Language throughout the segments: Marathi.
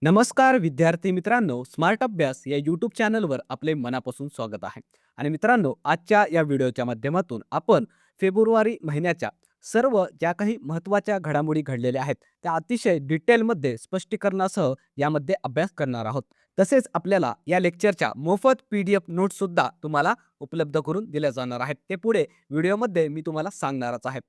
नमस्कार विद्यार्थी मित्रांनो, स्मार्ट अभ्यास या यूट्यूब चॅनलवर आपले मनापासून स्वागत आहे. आणि मित्रांनो, आजच्या या व्हिडिओच्या माध्यमातून आपण फेब्रुवारी महिन्याच्या सर्व ज्या काही महत्त्वाच्या घडामोडी घडलेल्या आहेत त्या अतिशय डिटेलमध्ये स्पष्टीकरणासह यामध्ये अभ्यास करणार आहोत. तसेच आपल्याला या लेक्चरच्या मोफत PDF नोट्स सुद्धा तुम्हाला उपलब्ध करून दिल्या जाणार आहेत. ते पुढे व्हिडिओमध्ये मी तुम्हाला सांगणारच आहे.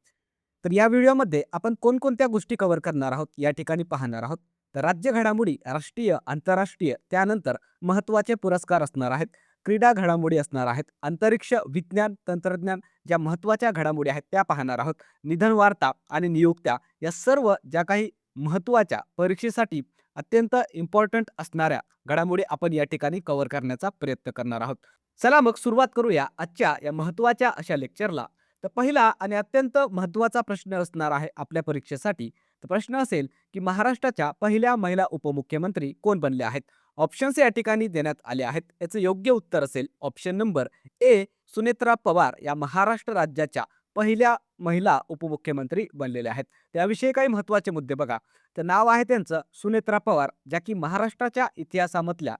तर या व्हिडिओमध्ये आपण कोणकोणत्या गोष्टी कव्हर करणार आहोत या ठिकाणी पाहणार आहोत. तर राज्य घडामोडी, राष्ट्रीय, आंतरराष्ट्रीय, त्यानंतर महत्त्वाचे पुरस्कार असणार आहेत, क्रीडा घडामोडी असणार आहेत, अंतरिक्ष, विज्ञान, तंत्रज्ञान ज्या महत्त्वाच्या घडामोडी आहेत त्या पाहणार आहोत. निधन वार्ता आणि नियुक्त्या या सर्व ज्या काही महत्त्वाच्या परीक्षेसाठी अत्यंत इम्पॉर्टंट असणाऱ्या घडामोडी आपण या ठिकाणी कव्हर करण्याचा प्रयत्न करणार आहोत. चला मग सुरुवात करूया आजच्या या महत्त्वाच्या अशा लेक्चरला. तर पहिला आणि अत्यंत महत्त्वाचा प्रश्न असणार आहे आपल्या परीक्षेसाठी. तर प्रश्न असेल की महाराष्ट्राच्या पहिल्या महिला उपमुख्यमंत्री कोण बनले आहेत? ऑप्शन्स या ठिकाणी देण्यात आले आहेत. याचं योग्य उत्तर असेल ऑप्शन नंबर ए, सुनेत्रा पवार या महाराष्ट्र राज्याच्या पहिल्या महिला उपमुख्यमंत्री बनलेल्या आहेत. त्याविषयी काही महत्त्वाचे मुद्दे बघा. तर नाव आहे त्यांचं सुनेत्रा पवार, ज्या की महाराष्ट्राच्या इतिहासामधल्या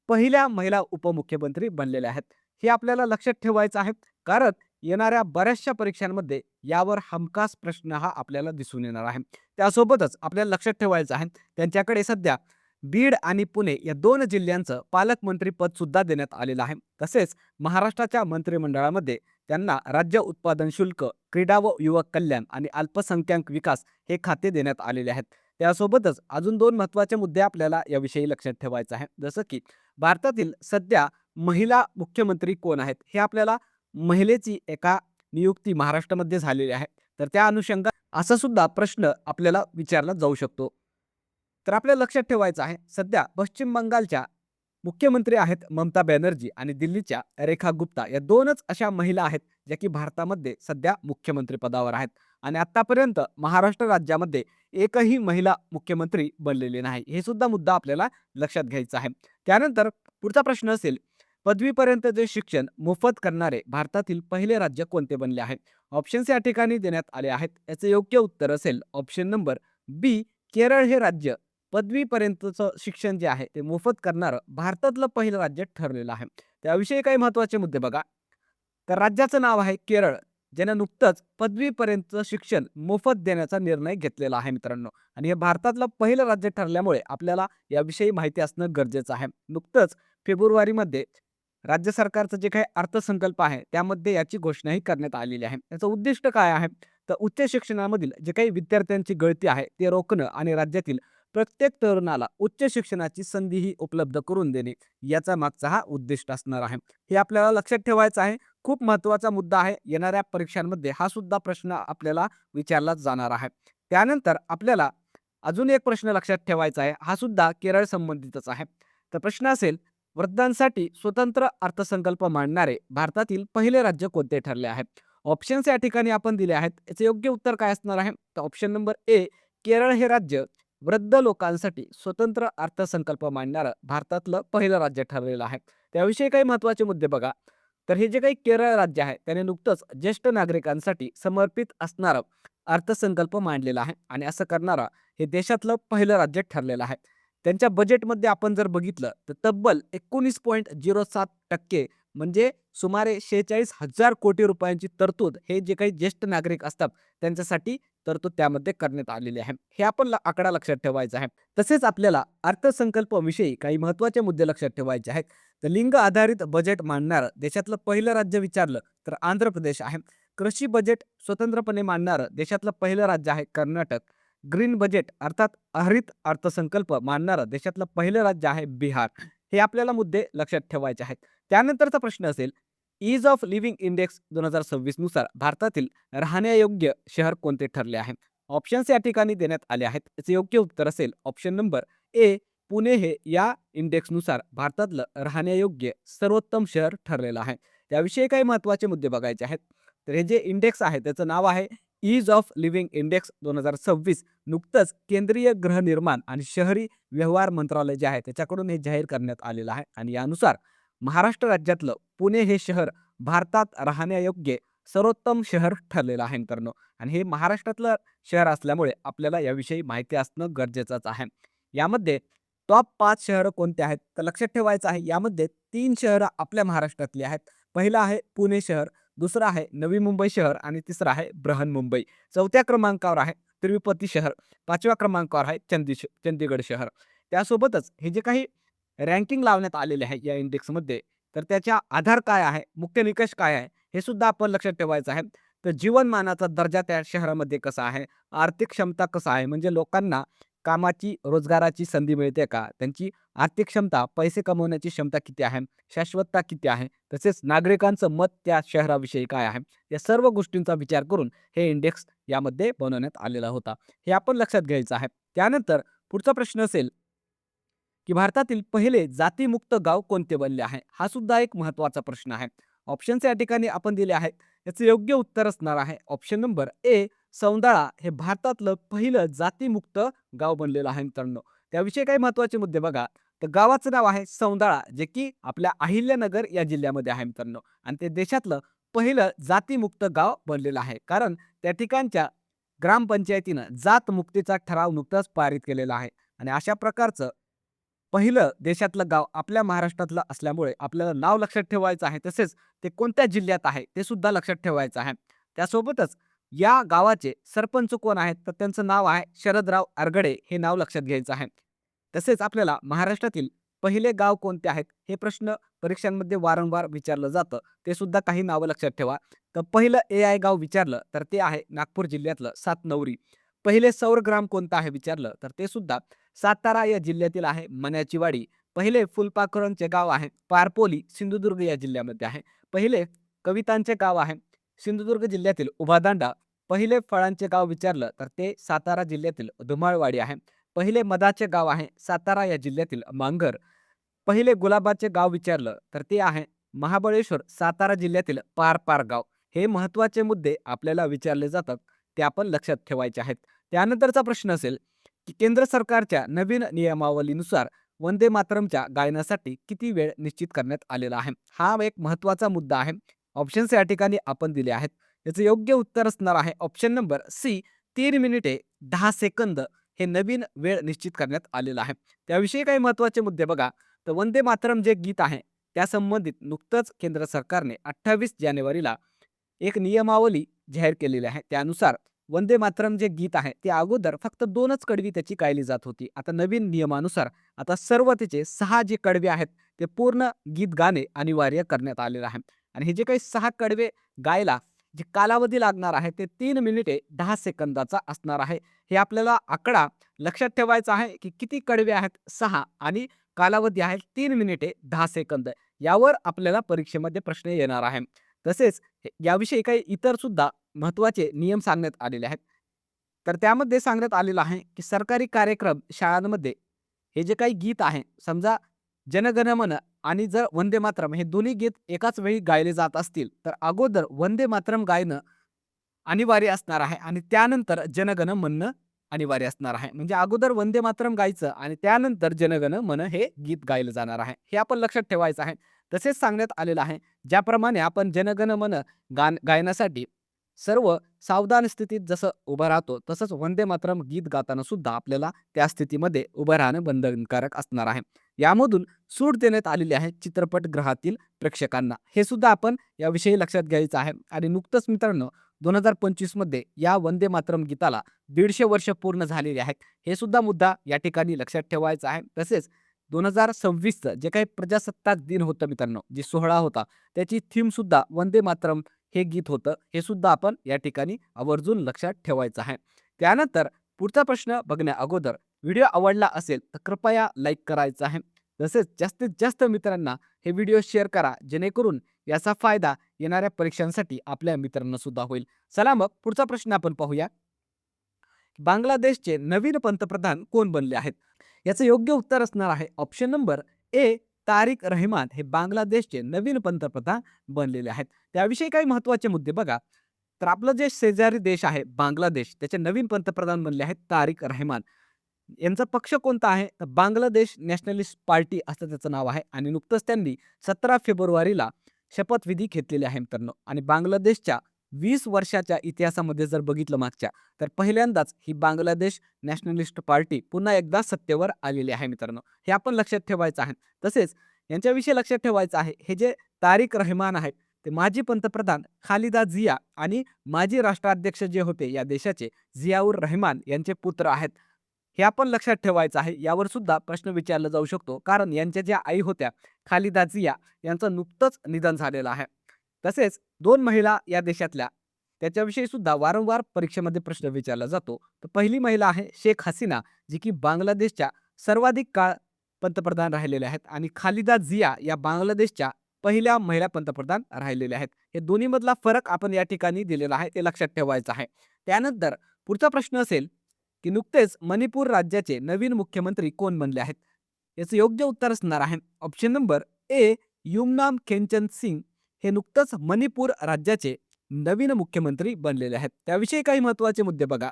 पहिल्या महिला उपमुख्यमंत्री बनलेल्या आहेत. हे आपल्याला लक्षात ठेवायचं आहे, कारण येणाऱ्या बऱ्याचशा परीक्षांमध्ये यावर हमखास प्रश्न हा आपल्याला दिसून येणार आहे. त्यासोबतच आपल्याला लक्षात ठेवायचं आहे, त्यांच्याकडे सध्या बीड आणि पुणे या 2 जिल्ह्यांचं पालकमंत्री पद सुद्धा देण्यात आलेलं आहे. तसेच महाराष्ट्राच्या मंत्रिमंडळामध्ये त्यांना राज्य उत्पादन शुल्क, क्रीडा व युवक कल्याण आणि अल्पसंख्याक विकास हे खाते देण्यात आलेले आहेत. त्यासोबतच अजून 2 महत्त्वाचे मुद्दे आपल्याला याविषयी लक्षात ठेवायचे आहे. जसं की भारतातील सध्या महिला मुख्यमंत्री कोण आहेत? हे आपल्याला महिलेची एका नियुक्ती महाराष्ट्रामध्ये झालेली आहे. तर त्या अनुषंगाने असा सुद्धा प्रश्न आपल्याला विचारला जाऊ शकतो. तर आपल्याला लक्षात ठेवायचं आहे, सध्या पश्चिम बंगालच्या मुख्यमंत्री आहेत ममता बॅनर्जी आणि दिल्लीच्या रेखा गुप्ता या 2च अशा महिला आहेत ज्या की भारतामध्ये सध्या मुख्यमंत्री पदावर आहेत. आणि आतापर्यंत महाराष्ट्र राज्यामध्ये एकही महिला मुख्यमंत्री बनलेली नाही. हे सुद्धा मुद्दा आपल्याला लक्षात घ्यायचा आहे. त्यानंतर पुढचा प्रश्न असेल, पदवीपर्यंतचे शिक्षण मोफत करणारे भारतातील पहिले राज्य कोणते बनले आहे? ऑप्शन्स या ठिकाणी देण्यात आले आहेत. याचे योग्य उत्तर असेल ऑप्शन नंबर बी, केरळ हे राज्य पदवीपर्यंतचं शिक्षण जे आहे ते मोफत करणारं भारतातलं पहिलं राज्य ठरलेलं आहे. त्याविषयी काही महत्त्वाचे मुद्दे बघा. तर राज्याचं नाव आहे केरळ, ज्यानं नुकतंच पदवीपर्यंतचं शिक्षण मोफत देण्याचा निर्णय घेतलेला आहे मित्रांनो. आणि हे भारतातलं पहिलं राज्य ठरल्यामुळे आपल्याला याविषयी माहिती असणं गरजेचं आहे. नुकतंच फेब्रुवारीमध्ये राज्य सरकारचं जे काही अर्थसंकल्प आहे त्यामध्ये याची घोषणाही करण्यात आलेली आहे. याचं उद्दिष्ट काय आहे? तर उच्च शिक्षणामधील जे काही विद्यार्थ्यांची गळती आहे ते रोखणं आणि राज्यातील प्रत्येक तरुणाला उच्च शिक्षणाची संधीही उपलब्ध करून देणे, याचा मागचा हा उद्दिष्ट असणार आहे. हे आपल्याला लक्षात ठेवायचं आहे. खूप महत्त्वाचा मुद्दा आहे. येणाऱ्या परीक्षांमध्ये हा सुद्धा प्रश्न आपल्याला विचारला जाणार आहे. त्यानंतर आपल्याला अजून एक प्रश्न लक्षात ठेवायचा आहे. हा सुद्धा केरळ संबंधितच आहे. तर प्रश्न असेल, वृद्धांसाठी स्वतंत्र अर्थसंकल्प मांडणारे भारतातील पहिले राज्य कोणते ठरले आहे? ऑप्शन्स या ठिकाणी आपण दिले आहेत. याचे योग्य उत्तर काय असणार आहे? तर ऑप्शन नंबर ए, केरळ हे राज्य वृद्ध लोकांसाठी स्वतंत्र अर्थसंकल्प मांडणारं भारतातलं पहिलं राज्य ठरलेलं आहे. त्याविषयी काही महत्त्वाचे मुद्दे बघा. तर हे जे काही केरळ राज्य आहे त्याने नुकतंच ज्येष्ठ नागरिकांसाठी समर्पित असणारं अर्थसंकल्प मांडलेला आहे आणि असं करणारा हे देशातलं पहिलं राज्य ठरलेलं आहे. त्यांच्या बजेटमध्ये आपण जर बघितलं तर तब्बल 19.07% म्हणजे सुमारे 46,000 कोटी रुपयांची तरतूद हे जे काही ज्येष्ठ नागरिक असतात त्यांच्यासाठी तरतूद त्यामध्ये करण्यात आलेली आहे. हे आपण आकडा लक्षात ठेवायचा आहे. तसेच आपल्याला अर्थसंकल्पाविषयी काही महत्त्वाचे मुद्दे लक्षात ठेवायचे आहेत. तर लिंग आधारित बजेट मांडणारं देशातलं पहिलं राज्य विचारलं तर आंध्र प्रदेश आहे. कृषी बजेट स्वतंत्रपणे मांडणारं देशातलं पहिलं राज्य आहे कर्नाटक. ग्रीन बजेट अर्थात हरित अर्थसंकल्प मांडणारं देशातलं पहिलं राज्य आहे बिहार. हे आपल्याला मुद्दे लक्षात ठेवायचे आहेत. त्यानंतरचा प्रश्न असेल, ईज ऑफ लिव्हिंग इंडेक्स 2026 नुसार भारतातील राहण्यायोग्य शहर कोणते ठरले आहे? ऑप्शन्स या ठिकाणी देण्यात आले आहेत. याचे योग्य उत्तर असेल ऑप्शन नंबर ए, पुणे हे या इंडेक्सनुसार भारतातलं राहण्यायोग्य सर्वोत्तम शहर ठरलेलं आहे. त्याविषयी काही महत्त्वाचे मुद्दे बघायचे आहेत. तर हे जे इंडेक्स आहे त्याचं नाव आहे ईज ऑफ लिव्हिंग इंडेक्स 2026. नुकतंच केंद्रीय गृहनिर्माण आणि शहरी व्यवहार मंत्रालय जे आहे त्याच्याकडून हे जाहीर करण्यात आलेलं आहे. आणि यानुसार महाराष्ट्र राज्यातलं पुणे हे शहर भारतात राहण्यायोग्य सर्वोत्तम शहर ठरलेलं आहे मित्रांनो. आणि हे महाराष्ट्रातलं शहर असल्यामुळे आपल्याला याविषयी माहिती असणं गरजेचंच आहे. यामध्ये टॉप 5 शहरं कोणती आहेत? तर लक्षात ठेवायचं आहे यामध्ये 3 शहरं आपल्या महाराष्ट्रातली आहेत. पहिलं आहे पुणे शहर, दुसरं आहे नवी मुंबई शहर आणि तिसरं आहे बृहन्मुंबई. 4थ्या क्रमांकावर आहे तिरुपती शहर, 5व्या क्रमांकावर आहे चंदीगड शहर. त्यासोबतच हे जे काही रँकिंग लावण्यात आलेले आहे या इंडेक्समध्ये, तर त्याचा आधार काय आहे, मुख्य निकष काय आहे, हे सुद्धा आपण लक्षात ठेवायचं आहे. तर जीवनमानाचा दर्जा त्या शहरामध्ये कसा आहे, आर्थिक क्षमता कसा आहे, म्हणजे लोकांना कामाची, रोजगाराची संधी मिळते का? त्यांची आर्थिक क्षमता, पैसे कमवण्याची क्षमता किती आहे? शाश्वतता किती आहे? तसेच नागरिकांचं मत त्या शहराविषयी काय आहे? या सर्व गोष्टींचा विचार करून हे इंडेक्स यामध्ये बनवण्यात आलेला होता. हे आपण लक्षात घ्यायचं आहे. त्यानंतर पुढचा प्रश्न असेल, की भारतातील पहिले जातीमुक्त गाव कोणते बनले आहे? हा सुद्धा एक महत्त्वाचा प्रश्न आहे. ऑप्शन्स या ठिकाणी आपण दिले आहेत. याचं योग्य उत्तर असणार आहे ऑप्शन नंबर ए, सौंदळा हे भारतातलं पहिलं जातीमुक्त गाव बनलेलं आहे मित्रांनो. त्याविषयी काही महत्त्वाचे मुद्दे बघा. तर गावाचं नाव आहे सौंदळा, जे की आपल्या अहिल्यानगर या जिल्ह्यामध्ये आहे मित्रांनो. आणि ते देशातलं पहिलं जातीमुक्त गाव बनलेलं आहे. कारण त्या ठिकाणच्या ग्रामपंचायतीनं जातमुक्तीचा ठराव नुकताच पारित केलेला आहे. आणि अशा प्रकारचं पहिलं देशातलं गाव आपल्या महाराष्ट्रातलं असल्यामुळे आपल्याला नाव लक्षात ठेवायचं आहे. तसेच ते कोणत्या जिल्ह्यात आहे ते सुद्धा लक्षात ठेवायचं आहे. त्यासोबतच या गावाचे सरपंच कोण आहेत? तर त्यांचं नाव आहे शरदराव आरगडे, हे नाव लक्षात घ्यायचं आहे. तसेच आपल्याला महाराष्ट्रातील पहिले गाव कोणते आहेत? हे प्रश्न परीक्षांमध्ये वारंवार विचारलं जातं. ते सुद्धा काही नावं लक्षात ठेवा. तर पहिलं AI गाव विचारलं तर ते आहे नागपूर जिल्ह्यातलं सातनवरी. पहिले सौर ग्राम कोणतं आहे विचारलं तर ते सुद्धा सातारा या जिल्ह्यातील आहे मण्याची वाडी. पहिले फुलपाखरूंचे गाव आहे पारपोली, सिंधुदुर्ग या जिल्ह्यामध्ये आहे. पहिले कवितांचे गाव आहे सिंधुदुर्ग जिल्ह्यातील उभादांडा. पहिले फळांचे गाव विचारलं तर ते सातारा जिल्ह्यातील धुमाळवाडी आहे. पहिले मधाचे गाव आहे सातारा या जिल्ह्यातील मांगर. पहिले गुलाबाचे गाव विचारलं तर ते आहे महाबळेश्वर, सातारा जिल्ह्यातील पारपार गाव. हे महत्त्वाचे मुद्दे आपल्याला विचारले जातात, ते आपण लक्षात ठेवायचे आहेत. त्यानंतरचा प्रश्न असेल, की केंद्र सरकारच्या नवीन नियमावलीनुसार वंदे मातरमच्या गायनासाठी किती वेळ निश्चित करण्यात आलेला आहे? हा एक महत्त्वाचा मुद्दा आहे. ऑप्शन्स या ठिकाणी आपण दिले आहेत. याचं योग्य उत्तर असणार आहे ऑप्शन नंबर सी, 3 मिनिटे 10 सेकंद हे नवीन वेळ निश्चित करण्यात आलेला आहे. त्याविषयी काही महत्त्वाचे मुद्दे बघा. तर वंदे मातरम जे गीत आहे त्यासंबंधित नुकतंच केंद्र सरकारने 28 जानेवारीला एक नियमावली जाहीर केलेली आहे. त्यानुसार वंदे मातरम जे गीत आहे ते अगोदर फक्त 2च कडवी त्याची गायली जात होती. आता नवीन नियमानुसार आता सर्व त्याचे 6 जे कडवे आहेत ते पूर्ण गीत गाणे अनिवार्य करण्यात आलेलं आहे. आणि हे जे काही 6 कडवे गायला जे कालावधी लागणार आहे ते 3 मिनिटे 10 सेकंदाचा असणार आहे. हे आपल्याला आकडा लक्षात ठेवायचा आहे, की किती कडवे आहेत 6 आणि कालावधी आहे 3 मिनिटे 10 सेकंद. यावर आपल्याला परीक्षेमध्ये प्रश्न येणार आहे. तसेच याविषयी काही इतर सुद्धा महत्त्वाचे नियम सांगण्यात आलेले आहेत. तर त्यामध्ये सांगण्यात आलेलं आहे, की सरकारी कार्यक्रम शाळांमध्ये हे जे काही गीत आहे, समजा जन मन आणि जर वंदे मातरम हे दोन्ही गीत एकाच वेळी गायले जात असतील, तर अगोदर वंदे मातरम गायनं अनिवार्य असणार आहे आणि त्यानंतर जनगण म्हणणं अनिवार्य असणार आहे. म्हणजे अगोदर वंदे मातरम गायचं आणि त्यानंतर जनगण मन हे गीत गायलं जाणार आहे. हे आपण लक्षात ठेवायचं आहे. तसेच सांगण्यात आलेलं आहे, ज्याप्रमाणे आपण जनगण मन गायनासाठी सर्व सावधान स्थितीत जसं उभं राहतो, तसंच वंदे मातरम गीत गाताना सुद्धा आपल्याला त्या स्थितीमध्ये उभं राहणं बंधनकारक असणार आहे. यामधून सूट देण्यात आलेली आहे चित्रपटगृहातील प्रेक्षकांना. हे सुद्धा आपण याविषयी लक्षात घ्यायचं आहे. आणि नुकतंच मित्रांनो 2025 मध्ये या वंदे मातरम गीताला 150 वर्ष पूर्ण झालेली आहेत. हे सुद्धा मुद्दा या ठिकाणी लक्षात ठेवायचा आहे. तसेच 2026चं जे काही प्रजासत्ताक दिन होतं मित्रांनो, जे सोहळा होता, त्याची थीम सुद्धा वंदे मातरम हे गीत होतं. हे सुद्धा आपण या ठिकाणी आवर्जून लक्षात ठेवायचं आहे. त्यानंतर पुढचा प्रश्न बघण्या अगोदर व्हिडिओ आवडला असेल तर कृपया लाईक करायचा आहे. तसेच जास्तीत जास्त मित्रांना हे व्हिडिओ शेअर करा, जेणेकरून याचा फायदा येणाऱ्या परीक्षांसाठी आपल्या मित्रांना सुद्धा होईल. चला मग पुढचा प्रश्न आपण पाहूया. बांगलादेशचे नवीन पंतप्रधान कोण बनले आहेत? याचं योग्य उत्तर असणार आहे ऑप्शन नंबर ए, तारिक रहमान हे बांगलादेशचे नवीन पंतप्रधान बनलेले आहेत. त्याविषयी काही महत्त्वाचे मुद्दे बघा. तर आपलं जे शेजारी देश आहे बांगलादेश, त्याचे नवीन पंतप्रधान बनले आहेत तारिक रहमान. यांचा पक्ष कोणता आहे? तर बांगलादेश नॅशनलिस्ट पार्टी असं त्याचं नाव आहे. आणि नुकतंच त्यांनी 17 फेब्रुवारीला शपथविधी घेतलेली आहे मित्रांनो. आणि बांगलादेशच्या 20 वर्षाच्या इतिहासामध्ये जर बघितलं मागच्या, तर पहिल्यांदाच ही बांगलादेश नॅशनलिस्ट पार्टी पुन्हा एकदा सत्तेवर आलेली आहे मित्रांनो. हे आपण लक्षात ठेवायचं आहे. तसेच यांच्याविषयी लक्षात ठेवायचं आहे, हे जे तारिक रहमान आहेत, ते माजी पंतप्रधान खालिदा जिया आणि माजी राष्ट्राध्यक्ष जे होते या देशाचे जियाउर रहमान यांचे पुत्र आहेत. हे आपण लक्षात ठेवायचं आहे. यावर सुद्धा प्रश्न विचारला जाऊ शकतो. कारण यांच्या ज्या आई होत्या खालिदा जिया यांचं नुकतंच निधन झालेलं आहे. तसेच 2 महिला या देशातल्या त्याच्याविषयी सुद्धा वारंवार परीक्षेमध्ये प्रश्न विचारला जातो. तर पहिली महिला आहे शेख हसीना, जी की बांगलादेशच्या सर्वाधिक काळ पंतप्रधान राहिलेल्या आहेत आणि खालिदा जिया या बांगलादेशच्या पहिल्या महिला पंतप्रधान राहिलेल्या आहेत. हे दोन्हीमधला फरक आपण या ठिकाणी दिलेला आहे, ते लक्षात ठेवायचं आहे. त्यानंतर पुढचा प्रश्न असेल, की नुकतेच मणिपूर राज्याचे नवीन मुख्यमंत्री कोण बनले आहेत? याचं योग्य उत्तर असणार आहे option number A Yumnam Khemchand Singh हे नुकतंच मणिपूर राज्याचे नवीन मुख्यमंत्री बनलेले आहेत. त्याविषयी काही महत्त्वाचे मुद्दे बघा.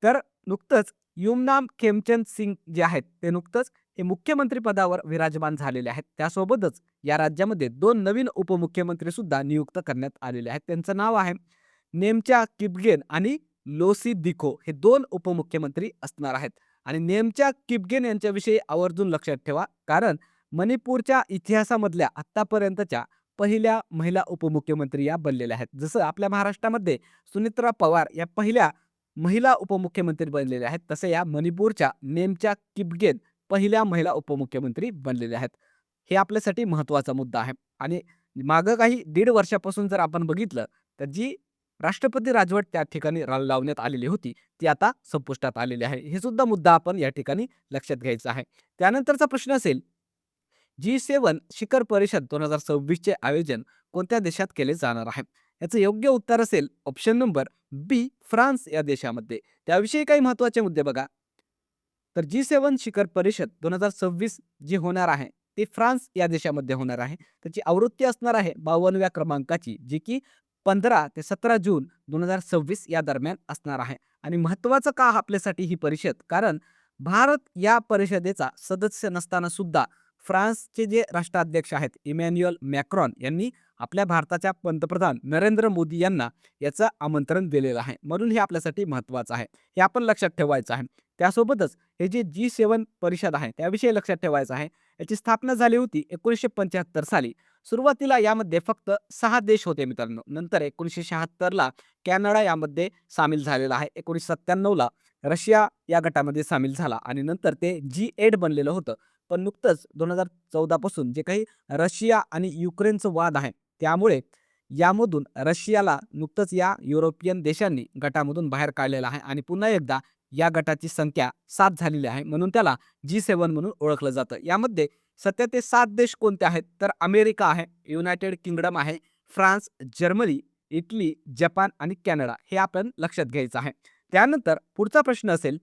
तर नुकतंच युमनाम खेमचंद सिंग जे आहेत ते नुकतंच हे मुख्यमंत्री पदावर विराजमान झालेले आहेत. त्यासोबतच या राज्यामध्ये 2 नवीन उपमुख्यमंत्री सुद्धा नियुक्त करण्यात आलेले आहेत. त्यांचं नाव आहे नेमच्या किपगेन आणि लोसी दिखो हे 2 उपमुख्यमंत्री असणार आहेत. आणि नेमच्या किपगेन यांच्याविषयी आवर्जून लक्षात ठेवा, कारण मणिपूरच्या इतिहासामधल्या आत्तापर्यंतच्या पहिल्या महिला उपमुख्यमंत्री या बनलेल्या आहेत. जसं आपल्या महाराष्ट्रामध्ये सुनेत्रा पवार या पहिल्या महिला उपमुख्यमंत्री बनलेल्या आहेत, तसे या मणिपूरच्या नेमच्या किपगेन पहिल्या महिला उपमुख्यमंत्री बनलेल्या आहेत. हे आपल्यासाठी महत्त्वाचा मुद्दा आहे. आणि मागं काही 1.5 वर्षापासून जर आपण बघितलं, तर जी राष्ट्रपती राजवट त्या ठिकाणी लावण्यात आलेली होती, ती आता संपुष्टात आलेली आहे. हे सुद्धा मुद्दा आपण या ठिकाणी लक्षात घ्यायचा आहे. त्यानंतरचा प्रश्न असेल, G7 शिखर परिषद 2026 चे आयोजन कोणत्या देशात केले जाणार आहे? याचं योग्य उत्तर असेल ऑप्शन नंबर बी फ्रान्स या देशामध्ये. त्याविषयी काही महत्त्वाचे मुद्दे बघा. तर G7 शिखर परिषद 2026 जी होणार आहे, ती फ्रान्स या देशामध्ये होणार आहे. त्याची आवृत्ती असणार आहे 52व्या क्रमांकाची, जी की 15 ते 17 जून 2026 या दरम्यान असणार आहे. आणि महत्त्वाचं का आपल्यासाठी ही परिषद? कारण भारत या परिषदेचा सदस्य नसताना सुद्धा फ्रान्सचे जे राष्ट्राध्यक्ष आहेत इमॅन्युअल मॅक्रॉन यांनी आपल्या भारताच्या पंतप्रधान नरेंद्र मोदी यांना याचं आमंत्रण दिलेलं आहे. म्हणून हे आपल्यासाठी महत्त्वाचं आहे. हे आपण लक्षात ठेवायचं आहे. त्यासोबतच हे जे G7 परिषद आहे त्याविषयी लक्षात ठेवायचं आहे. याची स्थापना झाली होती 1975 साली. सुरुवातीला यामध्ये फक्त 6 देश होते मित्रांनो. नंतर 1976 ला कॅनडा यामध्ये सामील झालेला आहे. 1997 ला रशिया या गटामध्ये सामील झाला आणि नंतर ते G8 बनलेलं होतं. पण नुकतंच 2014 पासून जे काही रशिया आणि युक्रेनचं वाद आहे, त्यामुळे यामधून रशियाला नुकतंच या युरोपियन देशांनी गटामधून बाहेर काढलेलं आहे आणि पुन्हा एकदा या गटाची संख्या 7 झालेली आहे. म्हणून त्याला G7 म्हणून ओळखलं जातं. यामध्ये सध्या ते 7 देश कोणते आहेत? तर अमेरिका आहे, युनायटेड किंगडम आहे, फ्रान्स, जर्मनी, इटली, जपान आणि कॅनडा हे आपण लक्षात घ्यायचं आहे. त्यानंतर पुढचा प्रश्न असेल,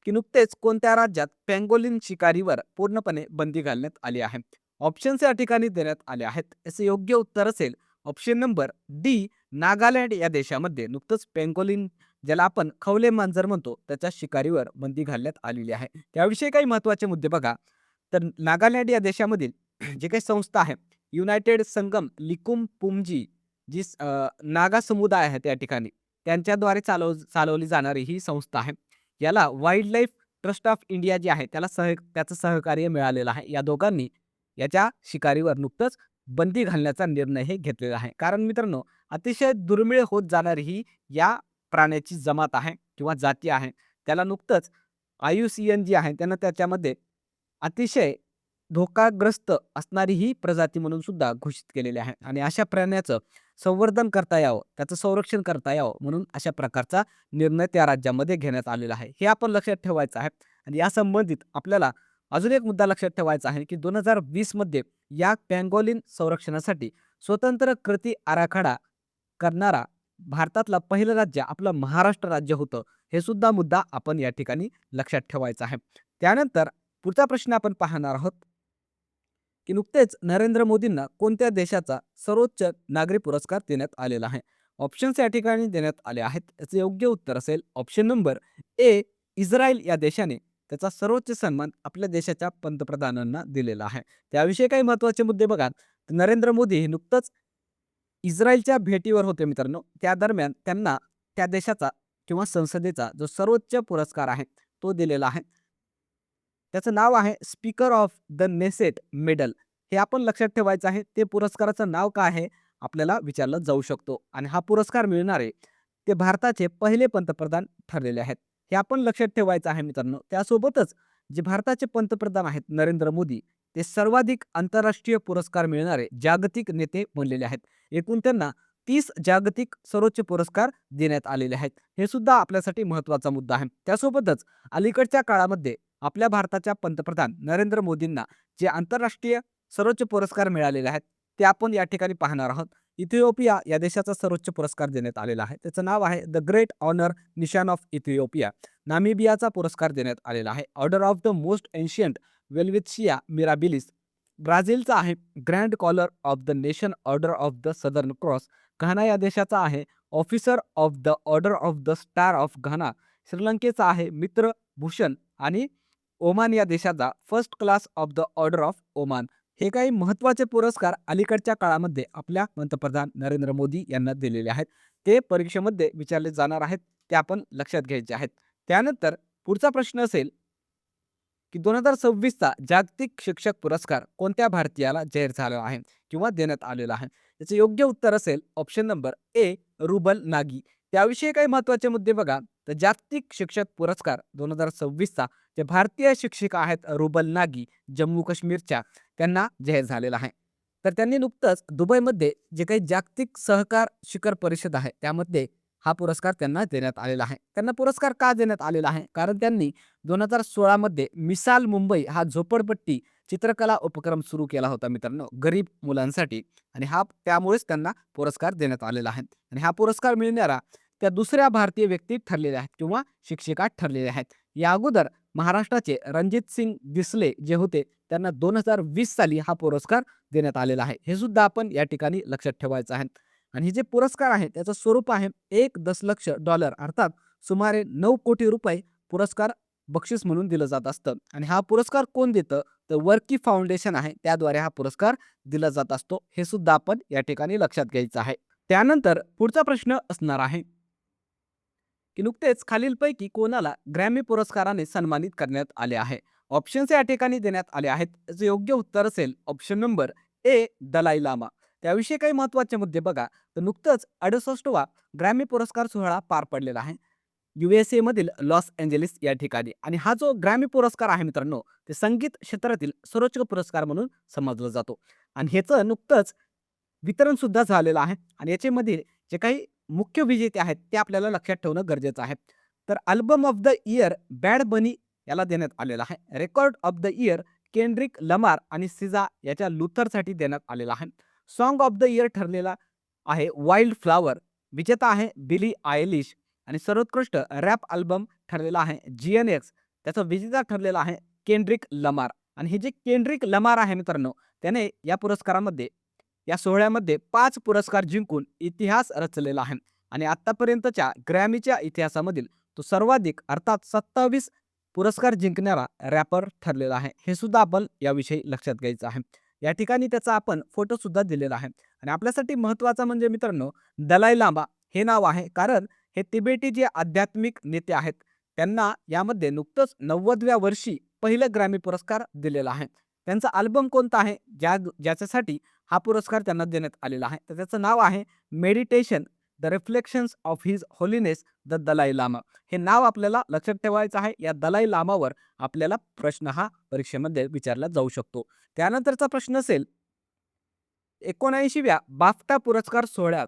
की नुकतेच कोणत्या राज्यात पेंगोलिन शिकारीवर पूर्णपणे बंदी घालण्यात आली आहे? ऑप्शन्स या ठिकाणी देण्यात आले आहेत. याचं योग्य उत्तर असेल ऑप्शन नंबर डी नागालँड या देशामध्ये नुकतंच पेंगोलिन ज्याला आपण खवले मांजर म्हणतो त्याच्या शिकारीवर बंदी घालण्यात आलेली आहे. त्याविषयी काही महत्त्वाचे मुद्दे बघा. तर नागालँड या देशामधील जे काही संस्था आहे युनायटेड संगम लिकुम पुमजी जी नागा समुदाय आहे त्या ठिकाणी त्यांच्याद्वारे चालवली जाणारी ही संस्था आहे. याला wildlife trust of India जी आहे त्याचं सहकार्य मिळालेलं आहे. या दोघांनी याच्या शिकारीवर नुकतंच बंदी घालण्याचा निर्णय हे घेतलेला आहे. कारण मित्रांनो अतिशय दुर्मिळ होत जाणारी ही या प्राण्याची जमात आहे किंवा जाती आहे. त्याला नुकतंच IUCN जी आहे त्यानं त्याच्यामध्ये अतिशय धोकाग्रस्त असणारी ही प्रजाती म्हणून सुद्धा घोषित केलेली आहे. आणि अशा प्राण्याचं संवर्धन करता यावं, त्याचं संरक्षण करता यावं म्हणून अशा प्रकारचा निर्णय त्या राज्यामध्ये घेण्यात आलेला आहे. हे आपण लक्षात ठेवायचं आहे. आणि या संबंधित आपल्याला अजून एक मुद्दा लक्षात ठेवायचा आहे, की 2020 मध्ये या पँगोलिन संरक्षणासाठी स्वतंत्र कृती आराखडा करणारा भारतातला पहिलं राज्य आपलं महाराष्ट्र राज्य होतं. हे सुद्धा मुद्दा आपण या ठिकाणी लक्षात ठेवायचा आहे. त्यानंतर पुढचा प्रश्न आपण पाहणार आहोत, की नुकतेच नरेंद्र मोदींना कोणत्या देशाचा सर्वोच्च नागरी पुरस्कार देण्यात आलेला आहे? ऑप्शन्स या ठिकाणी देण्यात आले आहेत. याचं योग्य उत्तर असेल ऑप्शन नंबर ए इस्रायल या देशाने त्याचा सर्वोच्च सन्मान आपल्या देशाच्या पंतप्रधानांना दिलेला आहे. त्याविषयी काही महत्त्वाचे मुद्दे बघा. तर नरेंद्र मोदी हे नुकतंच इस्रायलच्या भेटीवर होते मित्रांनो, त्या दरम्यान त्यांना त्या देशाचा किंवा संसदेचा जो सर्वोच्च पुरस्कार आहे तो दिलेला आहे. त्याचं नाव आहे speaker of the Knesset medal. हे आपण लक्षात ठेवायचं आहे. ते पुरस्काराचं नाव काय आहे आपल्याला विचारलं जाऊ शकतो आणि हा पुरस्कार मिळणारे ते भारताचे पहिले पंतप्रधान ठरलेले आहेत. हे आपण लक्षात ठेवायचं आहे मित्रांनो. त्यासोबतच जे भारताचे पंतप्रधान आहेत नरेंद्र मोदी, ते सर्वाधिक आंतरराष्ट्रीय पुरस्कार मिळणारे जागतिक नेते बनलेले आहेत. एकूण त्यांना 30 जागतिक सर्वोच्च पुरस्कार देण्यात आलेले आहेत. हे सुद्धा आपल्यासाठी महत्त्वाचा मुद्दा आहे. त्यासोबतच अलीकडच्या काळामध्ये आपल्या भारताच्या पंतप्रधान नरेंद्र मोदींना जे आंतरराष्ट्रीय सर्वोच्च पुरस्कार मिळालेले आहेत ते आपण या ठिकाणी पाहणार आहोत. इथिओपिया या देशाचा सर्वोच्च पुरस्कार देण्यात आलेला आहे. त्याचं नाव आहे the great honour Nishan of Ethiopia. नामिबियाचा पुरस्कार देण्यात आलेला आहे order of the most ancient Welwitschia mirabilis. ब्राझीलचा आहे grand collar of the nation order of the southern cross. Ghana या देशाचा आहे officer of the order of the star of Ghana. श्रीलंकेचा आहे मित्र भूषण आणि ओमान या देशाचा first class of the order of Oman. हे काही महत्त्वाचे पुरस्कार अलीकडच्या काळामध्ये आपल्या पंतप्रधान नरेंद्र मोदी यांना दिलेले आहेत. ते परीक्षेमध्ये विचारले जाणार आहेत. ते आपण लक्षात घ्यायचे आहेत. त्यानंतर पुढचा प्रश्न असेल की 2026चा जागतिक शिक्षक पुरस्कार कोणत्या भारतीयाला जाहीर झाला आहे किंवा देण्यात आलेला आहे? याचं योग्य उत्तर असेल ऑप्शन नंबर ए रुबल नागी. त्याविषयी काही महत्त्वाचे मुद्दे बघा. तर जागतिक शिक्षक पुरस्कार 2026चा जे भारतीय शिक्षिका आहेत रुबल नागी जम्मू काश्मीरच्या, त्यांना जाहीर झालेला आहे. तर त्यांनी नुकतंच दुबईमध्ये जे काही जागतिक सहकार शिखर परिषद आहे त्यामध्ये हा पुरस्कार त्यांना देण्यात आलेला आहे. त्यांना पुरस्कार का देण्यात आलेला आहे? कारण त्यांनी 2016 मध्ये मिसाल मुंबई हा झोपडपट्टी चित्रकला उपक्रम सुरू केला होता मित्रांनो, गरीब मुलांसाठी, आणि त्यामुळेच त्यांना पुरस्कार देण्यात आलेला आहे. आणि हा पुरस्कार मिळणारा त्या दुसऱ्या भारतीय व्यक्ती ठरलेल्या आहेत किंवा शिक्षिका ठरलेल्या आहेत. या अगोदर महाराष्ट्राचे रणजित सिंग दिसले जे होते त्यांना 2020 साली हा पुरस्कार देण्यात आलेला आहे. हे सुद्धा आपण या ठिकाणी लक्षात ठेवायचं आहे. आणि हे जे पुरस्कार आहे त्याचं स्वरूप आहे $1 दशलक्ष अर्थात सुमारे 9 कोटी रुपये पुरस्कार बक्षीस म्हणून दिलं जात असतं. आणि हा पुरस्कार कोण देतं? तर वर्की फाउंडेशन आहे, त्याद्वारे हा पुरस्कार दिला जात असतो. हे सुद्धा आपण या ठिकाणी लक्षात घ्यायचं आहे. त्यानंतर पुढचा प्रश्न असणार आहे की नुकतेच खालीलपैकी कोणाला ग्रॅमी पुरस्काराने सन्मानित करण्यात आले आहे? ऑप्शन्स या ठिकाणी देण्यात आले आहेत. याचं योग्य उत्तर असेल option number A Dalai Lama. त्याविषयी काही महत्त्वाचे मुद्दे बघा. तर नुकतंच 68वा ग्रॅमी पुरस्कार सोहळा पार पडलेला आहे USA मधील लॉस एंजेलिस या ठिकाणी. आणि हा जो ग्रॅमी पुरस्कार आहे मित्रांनो, ते संगीत क्षेत्रातील सर्वोच्च पुरस्कार म्हणून समजला जातो. आणि ह्याचं नुकतंच वितरण सुद्धा झालेलं आहे. आणि याच्यामध्ये जे काही मुख्य विजेते आहेत ते आपल्याला लक्षात ठेवणं गरजेचं आहे. तर album of the year bad बनी याला देण्यात आलेला आहे. Record of the year Kendrick Lamar आणि सिजा याच्या लुथरसाठी देण्यात आलेला आहे. सॉन्ग ऑफ द इयर ठरलेला आहे वाईल्ड फ्लावर. विजेता आहे बिली आयलिश. आणि सर्वोत्कृष्ट रॅप अल्बम ठरलेला आहे GNX. त्याचा विजेता ठरलेला आहे केंड्रिक लमार. आणि हे जे केंड्रिक लमार आहे मित्रांनो, त्याने या पुरस्कारामध्ये या सोहळ्यामध्ये 5 पुरस्कार जिंकून इतिहास रचलेला आहे. आणि आतापर्यंतच्या ग्रॅमीच्या इतिहासामधील तो सर्वाधिक अर्थात 27 पुरस्कार जिंकणारा रॅपर ठरलेला आहे. हे सुद्धा आपण याविषयी लक्षात घ्यायचं आहे. या ठिकाणी त्याचा आपण फोटो सुद्धा दिलेला आहे. आणि आपल्यासाठी महत्त्वाचा म्हणजे मित्रांनो दलाई लामा हे नाव आहे, कारण हे तिबेटी जे आध्यात्मिक नेते आहेत त्यांना यामध्ये नुकतंच 90व्या वर्षी पहिलं ग्रॅमी पुरस्कार दिलेला आहे. त्यांचा अल्बम कोणता आहे ज्याच्यासाठी हा पुरस्कार त्यांना देण्यात आलेला आहे? तर त्याचं नाव आहे meditation the reflections of his holiness the Dalai Lama. हे नाव आपल्याला लक्षात ठेवायचं आहे. या दलाई लामावर आपल्याला प्रश्न हा परीक्षेमध्ये विचारला जाऊ शकतो. त्यानंतरचा प्रश्न असेल 79व्या बाफ्टा पुरस्कार सोहळ्यात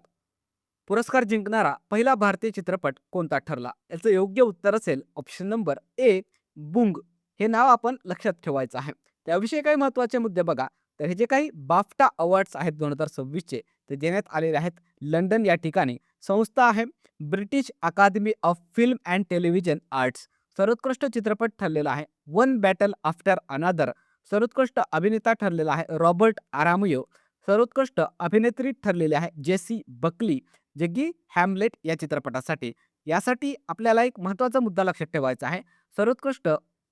पुरस्कार जिंकणारा पहिला भारतीय चित्रपट कोणता ठरला? याचं योग्य उत्तर असेल ऑप्शन नंबर ए बुंग. हे नाव आपण लक्षात ठेवायचं आहे. त्याविषयी काही महत्त्वाचे मुद्दे बघा. तर हे जे काही बाफ्टा अवॉर्ड्स आहेत 2026चे ते देण्यात आलेले आहेत लंडन या ठिकाणी. संस्था आहे British Academy of Film and Television Arts. सर्वोत्कृष्ट चित्रपट ठरलेला आहे वन बॅटल आफ्टर अनादर. सर्वोत्कृष्ट अभिनेता ठरलेला आहे रॉबर्ट आरामियो. सर्वोत्कृष्ट अभिनेत्री ठरलेली आहे जेसी बकली जे की हॅमलेट या चित्रपटासाठी. यासाठी आपल्याला एक महत्त्वाचा मुद्दा लक्षात ठेवायचा आहे. सर्वोत्कृष्ट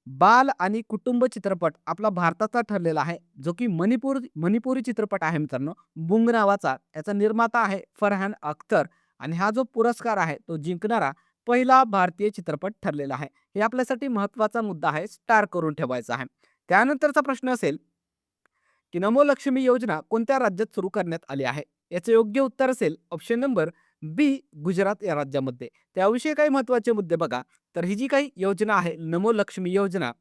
बाल आणि कुटुंब चित्रपट आपला भारताचा ठरलेला आहे, जो की मणिपुरी चित्रपट आहे मित्रांनो. बुंग नावाचा. याचा निर्माता आहे फरहान अख्तर आणि हा जो पुरस्कार आहे तो जिंकणारा पहिला भारतीय चित्रपट ठरलेला आहे. हे आपल्यासाठी महत्त्वाचा मुद्दा आहे, स्टार करून ठेवायचा आहे. त्यानंतरचा प्रश्न असेल, की नमो लक्ष्मी योजना कोणत्या राज्यात सुरू करण्यात आली आहे? याचं योग्य उत्तर असेल ऑप्शन नंबर बी, गुजरात या राज्यामध्ये. त्याविषयी काही महत्त्वाचे मुद्दे बघा. तर ही जी काही योजना आहे, नमो लक्ष्मी योजना,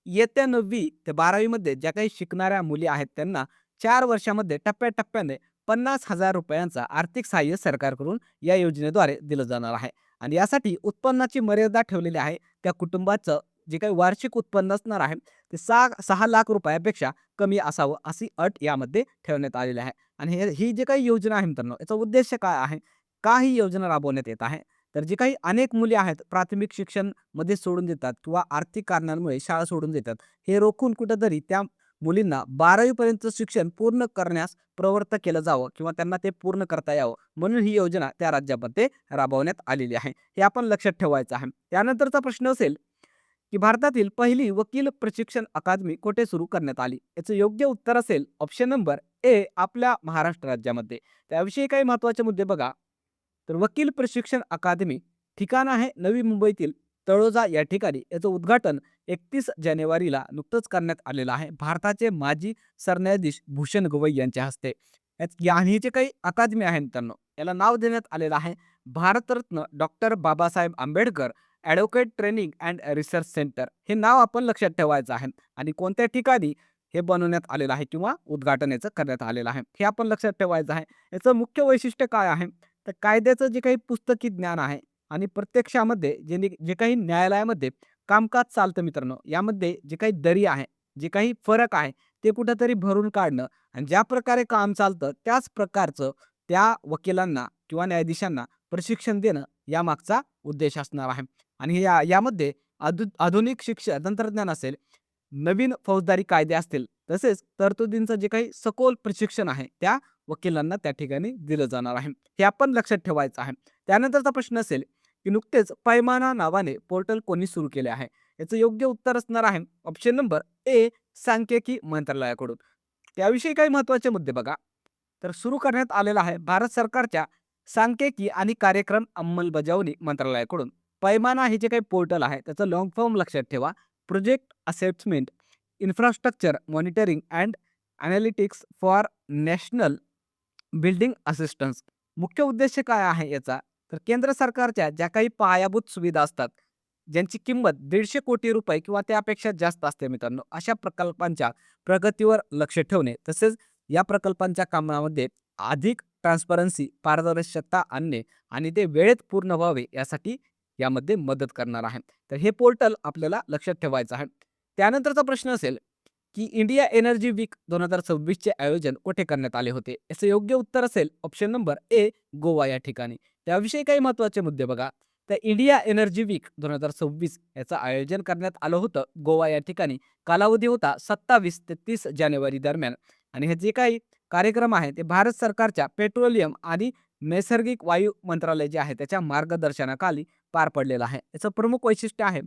इयत्ता 9वी ते 12वी मध्ये ज्या काही शिकणाऱ्या मुली आहेत त्यांना 4 वर्षामध्ये टप्प्याटप्प्याने ₹50,000 आर्थिक सहाय्य सरकारकडून या योजनेद्वारे दिलं जाणार आहे. आणि यासाठी उत्पन्नाची मर्यादा ठेवलेली आहे. त्या कुटुंबाचं जे काही वार्षिक उत्पन्न असणार आहे ते 6 लाख रुपयापेक्षा कमी असावं अशी अट यामध्ये ठेवण्यात आलेली आहे. आणि ही जी काही योजना आहे मित्रांनो, याचा उद्देश काय आहे? का ही योजना राबवण्यात येत आहे? तर जी काही अनेक मुली आहेत प्राथमिक शिक्षण मध्ये सोडून देतात किंवा आर्थिक कारणांमुळे शाळा सोडून देतात. हे रोखून कुठेतरी त्या मुलींना 12वी पर्यंत शिक्षण पूर्ण करण्यास प्रवृत्त केलं जावं किंवा त्यांना ते पूर्ण करता यावं, म्हणून ही योजना त्या राज्यामध्ये राबवण्यात आलेली आहे. हे आपण लक्षात ठेवायचं आहे. त्यानंतरचा प्रश्न असेल, की भारतातील पहिली वकील प्रशिक्षण अकादमी कुठे सुरू करण्यात आली? याचं योग्य उत्तर असेल ऑप्शन नंबर ए, आपल्या महाराष्ट्र राज्यामध्ये. त्याविषयी काही महत्त्वाचे मुद्दे बघा. तर वकील प्रशिक्षण अकादमी ठिकाण आहे नवी मुंबईतील तळोजा या ठिकाणी. याचं उद्घाटन 31 जानेवारीला नुकतंच करण्यात आलेलं आहे. भारताचे माजी सरन्यायाधीश भूषण गवई यांच्या हस्ते. आणि ही जी काही अकादमी आहे मित्रांनो, याला नाव देण्यात आलेलं आहे Bharat Ratna doctor Babasaheb Ambedkar advocate training and research centre. हे नाव आपण लक्षात ठेवायचं आहे. आणि कोणत्या ठिकाणी हे बनवण्यात आलेलं आहे किंवा उद्घाटन याचं करण्यात आलेलं आहे, हे आपण लक्षात ठेवायचं आहे. याचं मुख्य वैशिष्ट्य काय आहे? तर कायद्याचं जे काही पुस्तकी ज्ञान आहे आणि प्रत्यक्षामध्ये जे काही न्यायालयामध्ये कामकाज चालतं मित्रांनो, यामध्ये जे काही दरी आहे, जे काही फरक आहे, ते कुठेतरी भरून काढणं आणि ज्या प्रकारे काम चालतं त्याच प्रकारचं त्या वकिलांना किंवा न्यायाधीशांना प्रशिक्षण देणं यामागचा उद्देश असणार आहे. आणि यामध्ये आधुनिक शिक्षा तंत्रज्ञान असेल, नवीन फौजदारी कायदे असतील, तसेच तरतुदींचं जे काही सखोल प्रशिक्षण आहे त्या वकिलांना त्या ठिकाणी दिलं जाणार आहे. हे आपण लक्षात ठेवायचं आहे. त्यानंतरचा प्रश्न असेल, की नुकतेच पैमाना नावाने पोर्टल कोणी सुरू केले आहे? याचं योग्य उत्तर असणार आहे ऑप्शन नंबर ए, सांख्यिकी मंत्रालयाकडून. त्याविषयी काही महत्त्वाचे मुद्दे बघा. तर सुरू करण्यात आलेला आहे भारत सरकारच्या सांख्यिकी आणि कार्यक्रम अंमलबजावणी मंत्रालयाकडून. पैमाना हे जे काही पोर्टल आहे त्याचं लॉंग फॉर्म लक्षात ठेवा. Project assessment infrastructure monitoring and analytics for national building assistance. मुख्य उद्देश काय आहे याचा? तर केंद्र सरकारच्या ज्या काही पायाभूत सुविधा असतात, ज्यांची किंमत 150 कोटी रुपये किंवा त्यापेक्षा जास्त असते मित्रांनो, अशा प्रकल्पांच्या प्रगतीवर लक्ष ठेवणे, तसेच या प्रकल्पांच्या कामामध्ये अधिक ट्रान्सपरन्सी, पारदर्शकता आणणे आणि ते वेळेत पूर्ण व्हावे यासाठी यामध्ये मदत करणार आहे. तर हे पोर्टल आपल्याला लक्षात ठेवायचं आहे. त्यानंतरचा प्रश्न असेल, की इंडिया एनर्जी वीक 2026 चे आयोजन कुठे करण्यात आले होते? याचं योग्य उत्तर असेल ऑप्शन नंबर ए, गोवा या ठिकाणी. त्याविषयी काही महत्त्वाचे मुद्दे बघा. तर इंडिया एनर्जी वीक 2026 याचं आयोजन करण्यात आलं होतं गोवा या ठिकाणी. कालावधी होता 27 ते 30 जानेवारी दरम्यान. आणि हे जे काही कार्यक्रम आहे ते भारत सरकारच्या पेट्रोलियम आणि नैसर्गिक वायू मंत्रालय जे आहे त्याच्या मार्गदर्शनाखाली पार पडलेलं आहे. याचं प्रमुख वैशिष्ट्य आहे,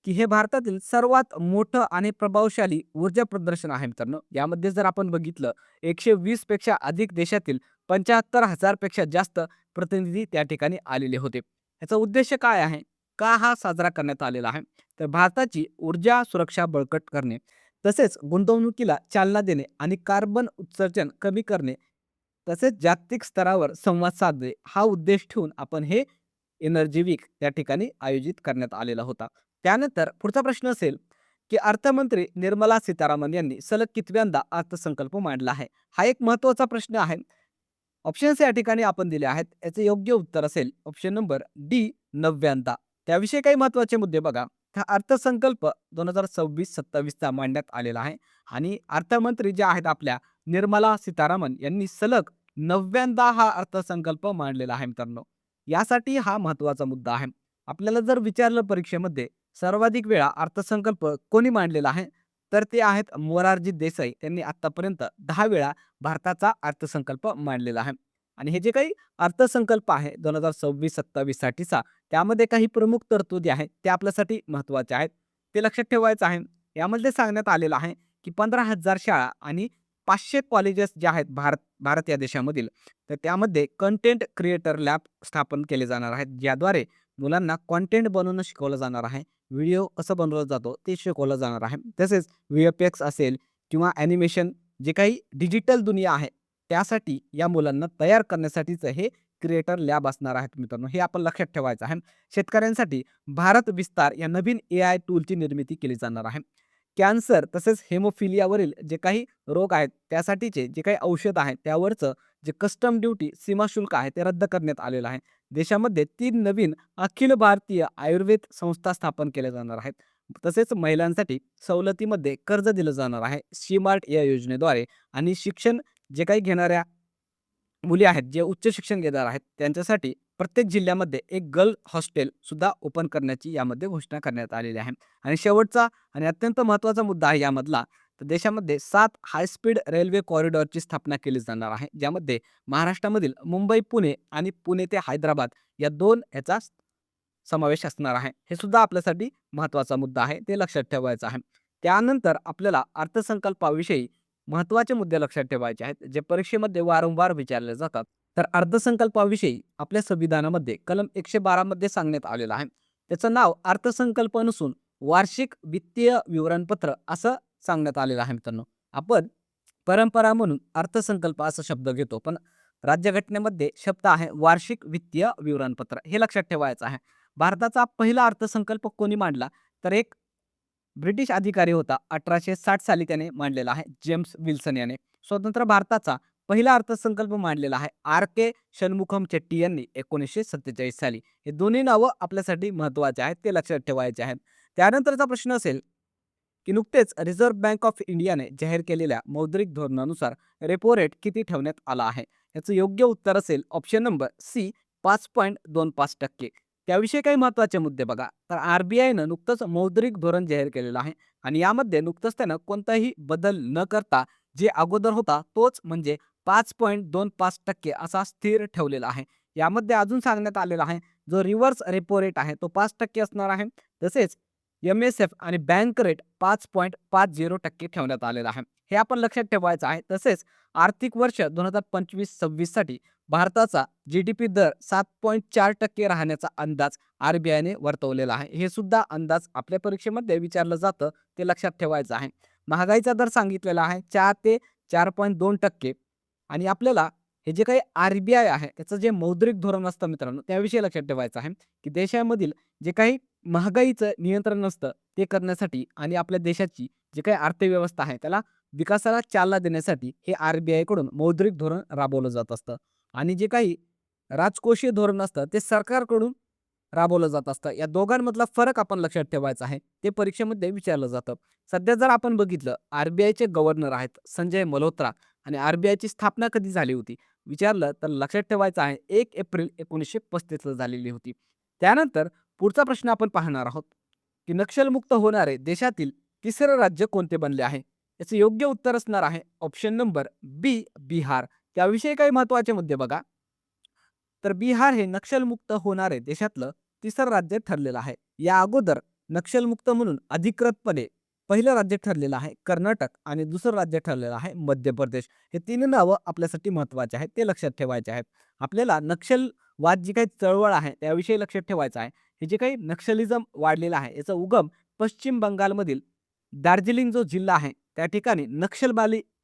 की हे भारतातील सर्वात मोठं आणि प्रभावशाली ऊर्जा प्रदर्शन आहे मित्रांनो. यामध्ये जर आपण बघितलं 120 पेक्षा अधिक देशातील 75,000 पेक्षा जास्त प्रतिनिधी त्या ठिकाणी आलेले होते. याचा उद्देश काय आहे? का हा साजरा करण्यात आलेला आहे? तर भारताची ऊर्जा सुरक्षा बळकट करणे, तसेच गुंतवणुकीला चालना देणे आणि कार्बन उत्सर्जन कमी करणे, तसेच जागतिक स्तरावर संवाद साधणे हा उद्देश ठेवून आपण हे एनर्जी वीक त्या ठिकाणी आयोजित करण्यात आलेला होता. त्यानंतर पुढचा प्रश्न असेल, की अर्थमंत्री निर्मला सीतारामन यांनी सलग कितव्यांदा अर्थसंकल्प मांडला आहे? हा एक महत्त्वाचा प्रश्न आहे. ऑप्शन्स या ठिकाणी आपण दिले आहेत. याचे योग्य उत्तर असेल ऑप्शन नंबर डी, 9व्यांदा. त्याविषयी काही महत्त्वाचे मुद्दे बघा. हा अर्थसंकल्प 2026-27 चा मांडण्यात आलेला आहे आणि अर्थमंत्री ज्या आहेत आपल्या निर्मला सीतारामन यांनी सलग 9व्यांदा हा अर्थसंकल्प मांडलेला आहे मित्रांनो. यासाठी हा महत्त्वाचा मुद्दा आहे. आपल्याला जर विचारलं परीक्षेमध्ये सर्वाधिक वेळा अर्थसंकल्प कोणी मांडलेला आहे? तर ते आहेत मोरारजी देसाई. त्यांनी आतापर्यंत 10 वेळा भारताचा अर्थसंकल्प मांडलेला आहे. आणि हे जे काही अर्थसंकल्प आहे 2026-27 साठीचा, त्यामध्ये काही प्रमुख तरतुदी आहेत त्या आपल्यासाठी महत्त्वाच्या आहेत. ते लक्षात ठेवायचं आहे. यामध्ये सांगण्यात आलेलं आहे, की 15,000 शाळा आणि 500 कॉलेजेस जे आहेत भारत या देशामधील, तर त्यामध्ये कंटेंट क्रिएटर लॅब स्थापन केले जाणार आहेत. ज्याद्वारे मुलांना कंटेंट बनवणं शिकवलं जाणार आहे. व्हिडिओ कसं बनवला जातो ते शिकवलं जाणार आहे. तसेच व्ही-एफ-एक्स असेल किंवा ॲनिमेशन जे काही डिजिटल दुनिया आहे, त्यासाठी या मुलांना तयार करण्यासाठीचं हे क्रिएटर लॅब असणार आहेत मित्रांनो. हे आपण लक्षात ठेवायचं आहे. शेतकऱ्यांसाठी भारत विस्तार या नवीन एआय टूलची निर्मिती केली जाणार आहे. कॅन्सर तसेच हेमोफिलियावरील जे काही रोग आहेत त्यासाठीचे जे काही औषध आहेत त्यावरचं जे कस्टम ड्युटी सीमाशुल्क आहे ते रद्द करण्यात आलेलं आहे. देशामध्ये 3 नवीन अखिल भारतीय आयुर्वेद संस्था स्थापन केल्या जाणार आहेत. तसेच महिलांसाठी सवलतीमध्ये कर्ज दिलं जाणार आहे स्मार्ट या योजनेद्वारे आणि शिक्षण जे काही घेणाऱ्या मुली आहेत, जे उच्च शिक्षण घेणार आहेत, त्यांच्यासाठी प्रत्येक जिल्ह्यामध्ये एक गर्ल हॉस्टेल सुद्धा ओपन करण्याची यामध्ये घोषणा करण्यात आलेली आहे. आणि शेवटचा आणि अत्यंत महत्त्वाचा मुद्दा आहे यामधला, तर देशामध्ये 7 हाय स्पीड रेल्वे कॉरिडॉरची स्थापना केली जाणार आहे. ज्यामध्ये महाराष्ट्रामधील मुंबई-पुणे आणि पुणे ते हैदराबाद या 2 ह्याचा समावेश असणार आहे. हे सुद्धा आपल्यासाठी महत्त्वाचा मुद्दा आहे, ते लक्षात ठेवायचं आहे. त्यानंतर आपल्याला अर्थसंकल्पाविषयी महत्त्वाचे मुद्दे लक्षात ठेवायचे आहेत, जे परीक्षेमध्ये वारंवार विचारले जातात. तर अर्थसंकल्पाविषयी आपल्या संविधानामध्ये कलम 112 मध्ये सांगण्यात आलेलं आहे. त्याचं नाव अर्थसंकल्प नसून वार्षिक वित्तीय विवरणपत्र असं सांगण्यात आलेलं आहे मित्रांनो. आपण परंपरा म्हणून अर्थसंकल्प असा शब्द घेतो, पण राज्यघटनेमध्ये शब्द आहे वार्षिक वित्तीय विवरणपत्र. हे लक्षात ठेवायचं आहे. भारताचा पहिला अर्थसंकल्प कोणी मांडला? तर एक ब्रिटिश अधिकारी होता. 1860 साली त्याने मांडलेला आहे, जेम्स विल्सन याने. स्वतंत्र भारताचा पहिला अर्थसंकल्प मांडलेला आहे आर.के. षण्मुखम चेट्टी यांनी 1947 साली. हे दोन्ही नावं आपल्यासाठी महत्त्वाचे आहेत, ते लक्षात ठेवायचे आहेत. त्यानंतरचा प्रश्न असेल, की नुकतेच रिझर्व्ह बँक ऑफ इंडियाने जाहीर केलेल्या मौद्रिक धोरणानुसार रेपो रेट किती ठेवण्यात आला आहे? याचं योग्य उत्तर असेल ऑप्शन नंबर सी 5.25%. त्याविषयी काही महत्त्वाचे मुद्दे बघा. तर आर-बी-आयनं नुकतंच मौद्रिक धोरण जाहीर केलेलं आहे आणि यामध्ये नुकतंच त्यानं कोणताही बदल न करता जे अगोदर होता तोच म्हणजे 5.25% असा स्थिर ठेवलेला आहे. यामध्ये अजून सांगण्यात आलेलं आहे, जो रिव्हर्स रेपो रेट आहे तो 5% असणार आहे. तसेच एम-एस-एफ आणि बँक रेट 5.50% ठेवण्यात आलेला आहे. हे आपण लक्षात ठेवायचं आहे. तसेच आर्थिक वर्ष 2025-26 साठी भारताचा जी-डी-पी दर 7.4% राहण्याचा अंदाज आर-बी-आयने वर्तवलेला आहे. हे सुद्धा अंदाज आपल्या परीक्षेमध्ये विचारलं जातं, ते लक्षात ठेवायचं आहे. महागाईचा दर सांगितलेला आहे 4 ते 4.2% आणि आपल्याला हे जे काही आर-बी-आय आहे त्याचं जे मौद्रिक धोरण असतं मित्रांनो, त्याविषयी लक्षात ठेवायचं आहे, की देशामधील जे काही महागाईचं नियंत्रण असतं ते करण्यासाठी आणि आपल्या देशाची जी काही अर्थव्यवस्था आहे त्याला विकासाला चालना देण्यासाठी हे आर-बी-आय कडून मौद्रिक धोरण राबवलं जात असतं आणि जे काही राजकोषीय धोरण असतं ते सरकारकडून राबवलं जात असतं. या दोघांमधला फरक आपण लक्षात ठेवायचा आहे. ते परीक्षेमध्ये विचारलं जातं. सध्या जर आपण बघितलं आर-बी-आयचे गव्हर्नर आहेत संजय मल्होत्रा आणि आर-बी-आयची स्थापना कधी झाली होती? विचारलं तर लक्षात ठेवायचं आहे 1 एप्रिल 1935 ला झालेली होती. त्यानंतर पुढचा प्रश्न आपण पाहणार आहोत, की नक्षलमुक्त होणारे देशातील तिसरं राज्य कोणते बनले आहे? याचं योग्य उत्तर असणार आहे ऑप्शन नंबर बी बिहार. त्याविषयी काही महत्त्वाचे मुद्दे बघा. तर बिहार हे नक्षलमुक्त होणारे देशातलं तिसरं राज्य ठरलेलं आहे. या अगोदर नक्षलमुक्त म्हणून अधिकृतपणे पहिलं राज्य ठरलेलं आहे कर्नाटक आणि दुसरं राज्य ठरलेलं आहे मध्य प्रदेश. हे तीन नावं आपल्यासाठी महत्त्वाचे आहेत, ते लक्षात ठेवायचे आहेत. आपल्याला नक्षलवाद जी काही चळवळ आहे त्याविषयी लक्षात ठेवायचं आहे. हे जे काही नक्षलिझम वाढलेलं आहे याचा उगम पश्चिम बंगालमधील दार्जिलिंग जो जिल्हा आहे त्या ठिकाणी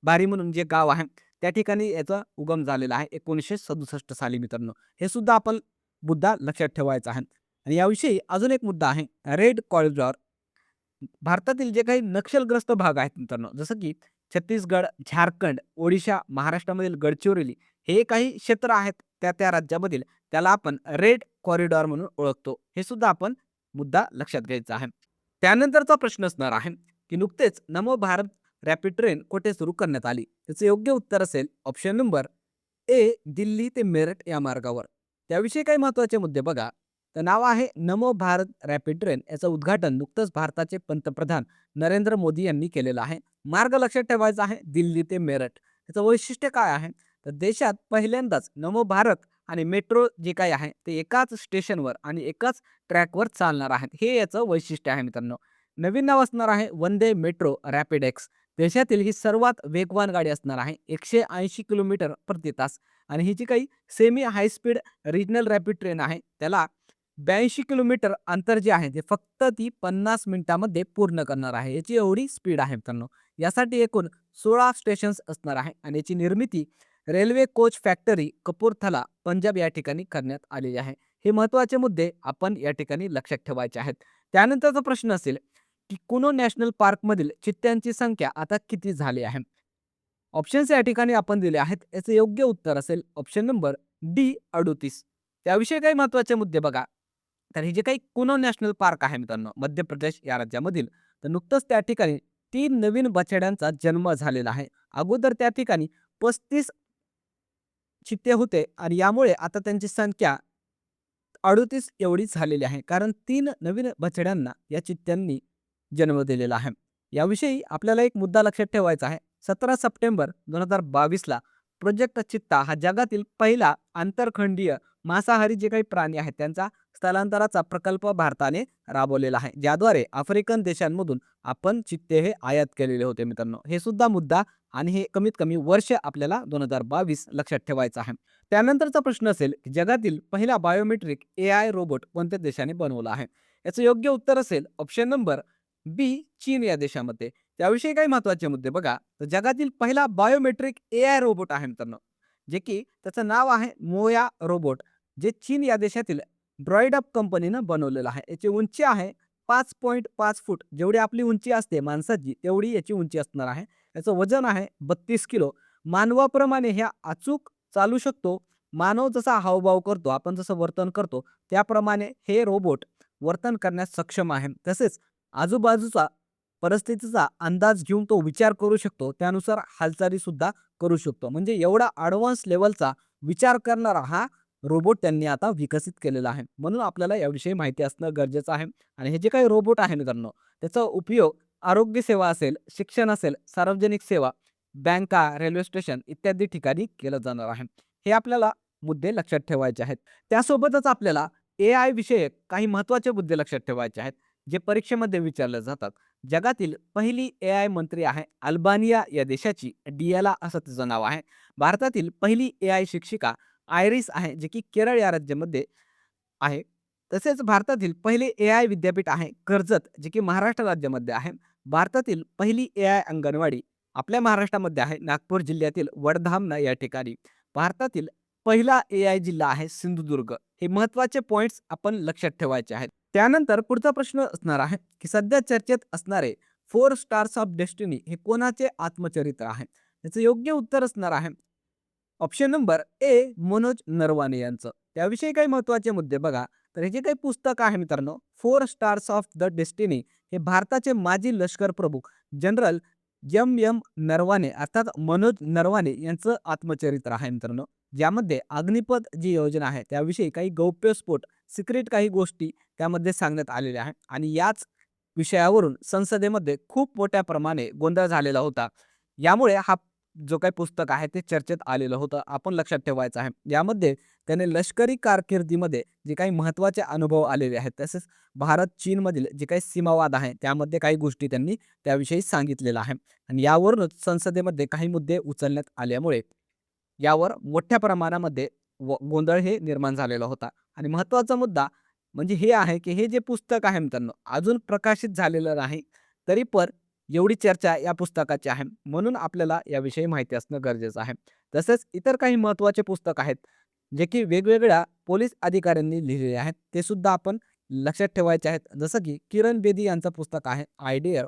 बारी म्हणून जे गाव आहे त्या ठिकाणी याचा उगम झालेला आहे 1967 साली मित्रांनो. हे सुद्धा आपण मुद्दा लक्षात ठेवायचा आहे. आणि याविषयी अजून एक मुद्दा आहे रेड कॉरिडॉर. भारतातील जे काही नक्षलग्रस्त भाग आहेत मित्रांनो, जसं की छत्तीसगड, झारखंड, ओडिशा, महाराष्ट्रामधील गडचिरोली हे काही क्षेत्र आहेत त्या राज्यामधील, त्याला आपण रेड कॉरिडॉर म्हणून ओळखतो. हे सुद्धा आपण मुद्दा लक्षात घ्यायचा आहे. त्यानंतरचा प्रश्न असणार आहे, की नुकतेच नमो भारत रॅपिड ट्रेन कुठे सुरू करण्यात आली? त्याचं योग्य उत्तर असेल ऑप्शन नंबर ए दिल्ली ते मेरठ या मार्गावर. त्याविषयी काही महत्त्वाचे मुद्दे बघा. तर नाव आहे नमो भारत रॅपिड ट्रेन. याचं उद्घाटन नुकतंच भारताचे पंतप्रधान नरेंद्र मोदी यांनी केलेलं आहे. मार्ग लक्षात ठेवायचा आहे दिल्ली ते मेरठ. त्याचं वैशिष्ट्य काय आहे? तर देशात पहिल्यांदाच नमो भारत आणि मेट्रो जे काही आहे ते एकाच स्टेशनवर आणि एकाच ट्रॅकवर चालणार आहेत. हे याचं वैशिष्ट्य आहे मित्रांनो. नवीन नाव असणार आहे वंदे मेट्रो रॅपिड एक्स. देशातील ही सर्वात वेगवान गाडी असणार आहे. 180 किलोमीटर प्रति तास आणि ही जी काही semi high speed regional rapid train आहे, त्याला 82 किलोमीटर अंतर जे आहे ते फक्त ती 50 मिनिटामध्ये पूर्ण करणार आहे. याची एवढी स्पीड आहे मित्रांनो. यासाठी एकूण 16 स्टेशन्स असणार आहे आणि याची निर्मिती railway coach factory Kapurthala, Punjab या ठिकाणी करण्यात आलेली आहे. हे महत्त्वाचे मुद्दे आपण या ठिकाणी लक्षात ठेवायचे आहेत. त्यानंतरचा प्रश्न असेल की कुनो नॅशनल पार्कमधील चित्त्यांची संख्या आता किती झाली आहे? ऑप्शन्स या ठिकाणी आपण दिले आहेत. याचं योग्य उत्तर असेल ऑप्शन नंबर डी 38. त्याविषयी काही महत्त्वाचे मुद्दे बघा. तर हे जे काही कुनो नॅशनल पार्क आहे मित्रांनो, मध्य प्रदेश या राज्यामधील, तर नुकतंच त्या ठिकाणी 3 नवीन बछड्यांचा जन्म झालेला आहे. अगोदर त्या ठिकाणी 35 चित्ते होते आणि यामुळे आता त्यांची संख्या 38 एवढी झालेली आहे. कारण 3 नवीन बछड्यांना या चित्त्यांनी जन्म दिलेला आहे. याविषयी आपल्याला एक मुद्दा लक्षात ठेवायचा आहे. 17 सप्टेंबर 2022ला प्रोजेक्ट चित्ता हा जगातील पहिला आंतरखंडीय मांसाहारी जे काही प्राणी आहेत त्यांचा स्थलांतराचा प्रकल्प भारताने राबवलेला आहे. ज्याद्वारे आफ्रिकन देशांमधून आपण चित्ते हे आयात केलेले होते मित्रांनो. हे सुद्धा मुद्दा आणि हे कमीत कमी वर्ष आपल्याला 2022 लक्षात ठेवायचं आहे. त्यानंतरचा प्रश्न असेल की जगातील पहिला बायोमेट्रिक AI रोबोट कोणत्या देशाने बनवला आहे? याचं योग्य उत्तर असेल ऑप्शन नंबर बी चीन या देशामध्ये. त्याविषयी काही महत्त्वाचे मुद्दे बघा. तर जगातील पहिला बायोमेट्रिक AI रोबोट आहे मित्रांनो, जे की त्याचं नाव आहे मोया रोबोट, जे चीन या देशातील ड्रॉइडअप कंपनीनं बनवलेलं आहे. याची उंची आहे 5.5 फूट. जेवढी आपली उंची असते माणसाची तेवढी याची उंची असणार आहे. याचं वजन आहे 32 किलो. मानवाप्रमाणे ह्या अचूक चालू शकतो. मानव जसा हावभाव करतो, आपण जसं वर्तन करतो त्याप्रमाणे हे रोबोट वर्तन करण्यास सक्षम आहे. तसेच आजूबाजूचा परिस्थितीचा अंदाज घेऊन तो विचार करू शकतो. त्यानुसार हालचाली सुद्धा करू शकतो. म्हणजे एवढा ॲडव्हान्स लेव्हलचा विचार करणारा हा रोबोट त्यांनी आता विकसित केलेला आहे. म्हणून आपल्याला याविषयी माहिती असणं गरजेचं आहे. आणि हे जे काही रोबोट आहे मित्रांनो, त्याचा उपयोग आरोग्य सेवा असेल, शिक्षण असेल, सार्वजनिक सेवा, बँका, रेल्वे स्टेशन इत्यादी ठिकाणी केलं जाणार आहे. हे आपल्याला मुद्दे लक्षात ठेवायचे आहेत. त्यासोबतच आपल्याला AI विषयक काही महत्त्वाचे मुद्दे लक्षात ठेवायचे आहेत, जे परीक्षेमध्ये विचारले जातात. जगातील पहिली AI मंत्री आहे अल्बानिया या देशाची, डियाला असं तिचं नाव आहे. भारतातील पहिली AI शिक्षिका आयरिस आहे, जे की केरळ या राज्यामध्ये आहे. तसेच भारतातील पहिले AI विद्यापीठ आहे कर्जत, जे की महाराष्ट्र राज्यामध्ये आहे. भारतातील पहिली AI अंगणवाडी आपल्या महाराष्ट्रामध्ये आहे, नागपूर जिल्ह्यातील वडधामना या ठिकाणी. भारतातील पहिला AI जिल्हा आहे सिंधुदुर्ग. हे महत्त्वाचे पॉइंट्स आपण लक्षात ठेवायचे आहेत. त्यानंतर पुढचा प्रश्न असणार आहे की सध्या चर्चेत असणारे 4 स्टार्स ऑफ डेस्टिनी हे कोणाचे आत्मचरित्र आहे? याचं योग्य उत्तर असणार आहे ऑप्शन नंबर ए मनोज नरवाने यांचं. त्याविषयी काही महत्त्वाचे मुद्दे बघा. तर हे जे काही पुस्तक आहे मित्रांनो, 4 स्टार्स ऑफ द डेस्टिनी, हे भारताचे माजी लष्कर प्रमुख जनरल एम नरवाने अर्थात मनोज नरवाने यांचं आत्मचरित्र आहे मित्रांनो. ज्यामध्ये अग्निपथ जी योजना आहे त्याविषयी काही गौप्यस्फोट सिक्रेट काही गोष्टी त्यामध्ये सांगण्यात आलेल्या आहेत आणि याच विषयावरून संसदेमध्ये खूप मोठ्या प्रमाणे गोंधळ झालेला होता. यामुळे हा जो काही पुस्तक आहे ते चर्चेत आलेलं होतं. आपण लक्षात ठेवायचं आहे. यामध्ये त्याने लष्करी कारकिर्दीमध्ये जे काही महत्त्वाचे अनुभव आलेले आहेत, तसेच भारत चीनमधील जे काही सीमावाद आहे त्यामध्ये काही गोष्टी त्यांनी त्याविषयी सांगितलेलं आहे आणि यावरूनच संसदेमध्ये काही मुद्दे उचलण्यात आल्यामुळे यावर मोठ्या प्रमाणामध्ये गोंधळ हे निर्माण झालेला होता. आणि महत्त्वाचा मुद्दा म्हणजे हे आहे की हे जे पुस्तक आहे मित्रांनो, अजून प्रकाशित झालेलं नाही. तरी पण एवढी चर्चा या पुस्तकाची आहे. म्हणून आपल्याला याविषयी माहिती असणं गरजेचं आहे. तसेच इतर काही महत्त्वाचे पुस्तक आहेत, जे की वेगवेगळ्या पोलीस अधिकाऱ्यांनी लिहिलेले आहेत. ते सुद्धा आपण लक्षात ठेवायचे आहेत. जसं की किरण बेदी यांचं पुस्तक आहे आयडियर.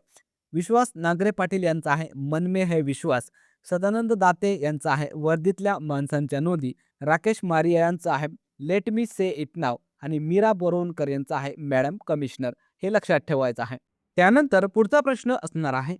विश्वास नांगरे पाटील यांचा आहे मन में है विश्वास. सदानंद दाते यांचा आहे वर्दीतल्या माणसांच्या नोंदी. राकेश मारिया यांचा आहे लेट मी से इट नाव आणि मीरा बोरवणकर यांचा आहे मॅडम कमिशनर. हे लक्षात ठेवायचं आहे. त्यानंतर पुढचा प्रश्न असणार आहे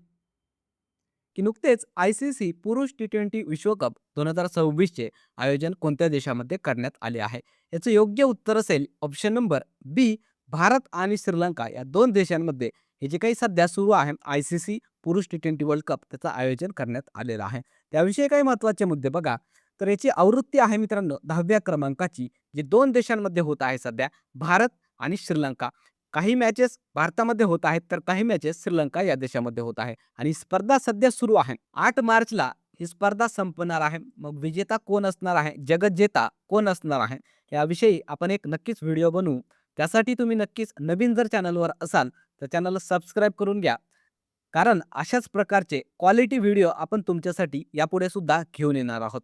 की नुकतेच ICC पुरुष T20 विश्वकप 2026चे आयोजन कोणत्या देशामध्ये करण्यात आले आहे? याचं योग्य उत्तर असेल ऑप्शन नंबर बी भारत आणि श्रीलंका या 2 देशांमध्ये हे जे काही सध्या सुरू आहे ICC पुरुष T20 वर्ल्ड कप त्याचं आयोजन करण्यात आलेलं आहे. त्याविषयी काही महत्त्वाचे मुद्दे बघा. तर याची आवृत्ती आहे मित्रांनो 10व्या क्रमांकाची, जी 2 देशांमध्ये होत आहे सध्या, भारत आणि श्रीलंका. काही मॅचेस भारतामध्ये होत आहेत, तर काही मॅचेस श्रीलंका या देशामध्ये होत आहे आणि स्पर्धा सध्या सुरू आहे. 8 मार्चला ही स्पर्धा संपणार आहे. मग विजेता कोण असणार आहे, जगज्जेता कोण असणार आहे, याविषयी आपण एक नक्कीच व्हिडिओ बनवू. त्यासाठी तुम्ही नक्कीच नवीन जर चॅनलवर असाल तर चॅनलला सबस्क्राईब करून घ्या. कारण अशाच प्रकारचे क्वालिटी व्हिडिओ आपण तुमच्यासाठी यापुढे सुद्धा घेऊन येणार आहोत.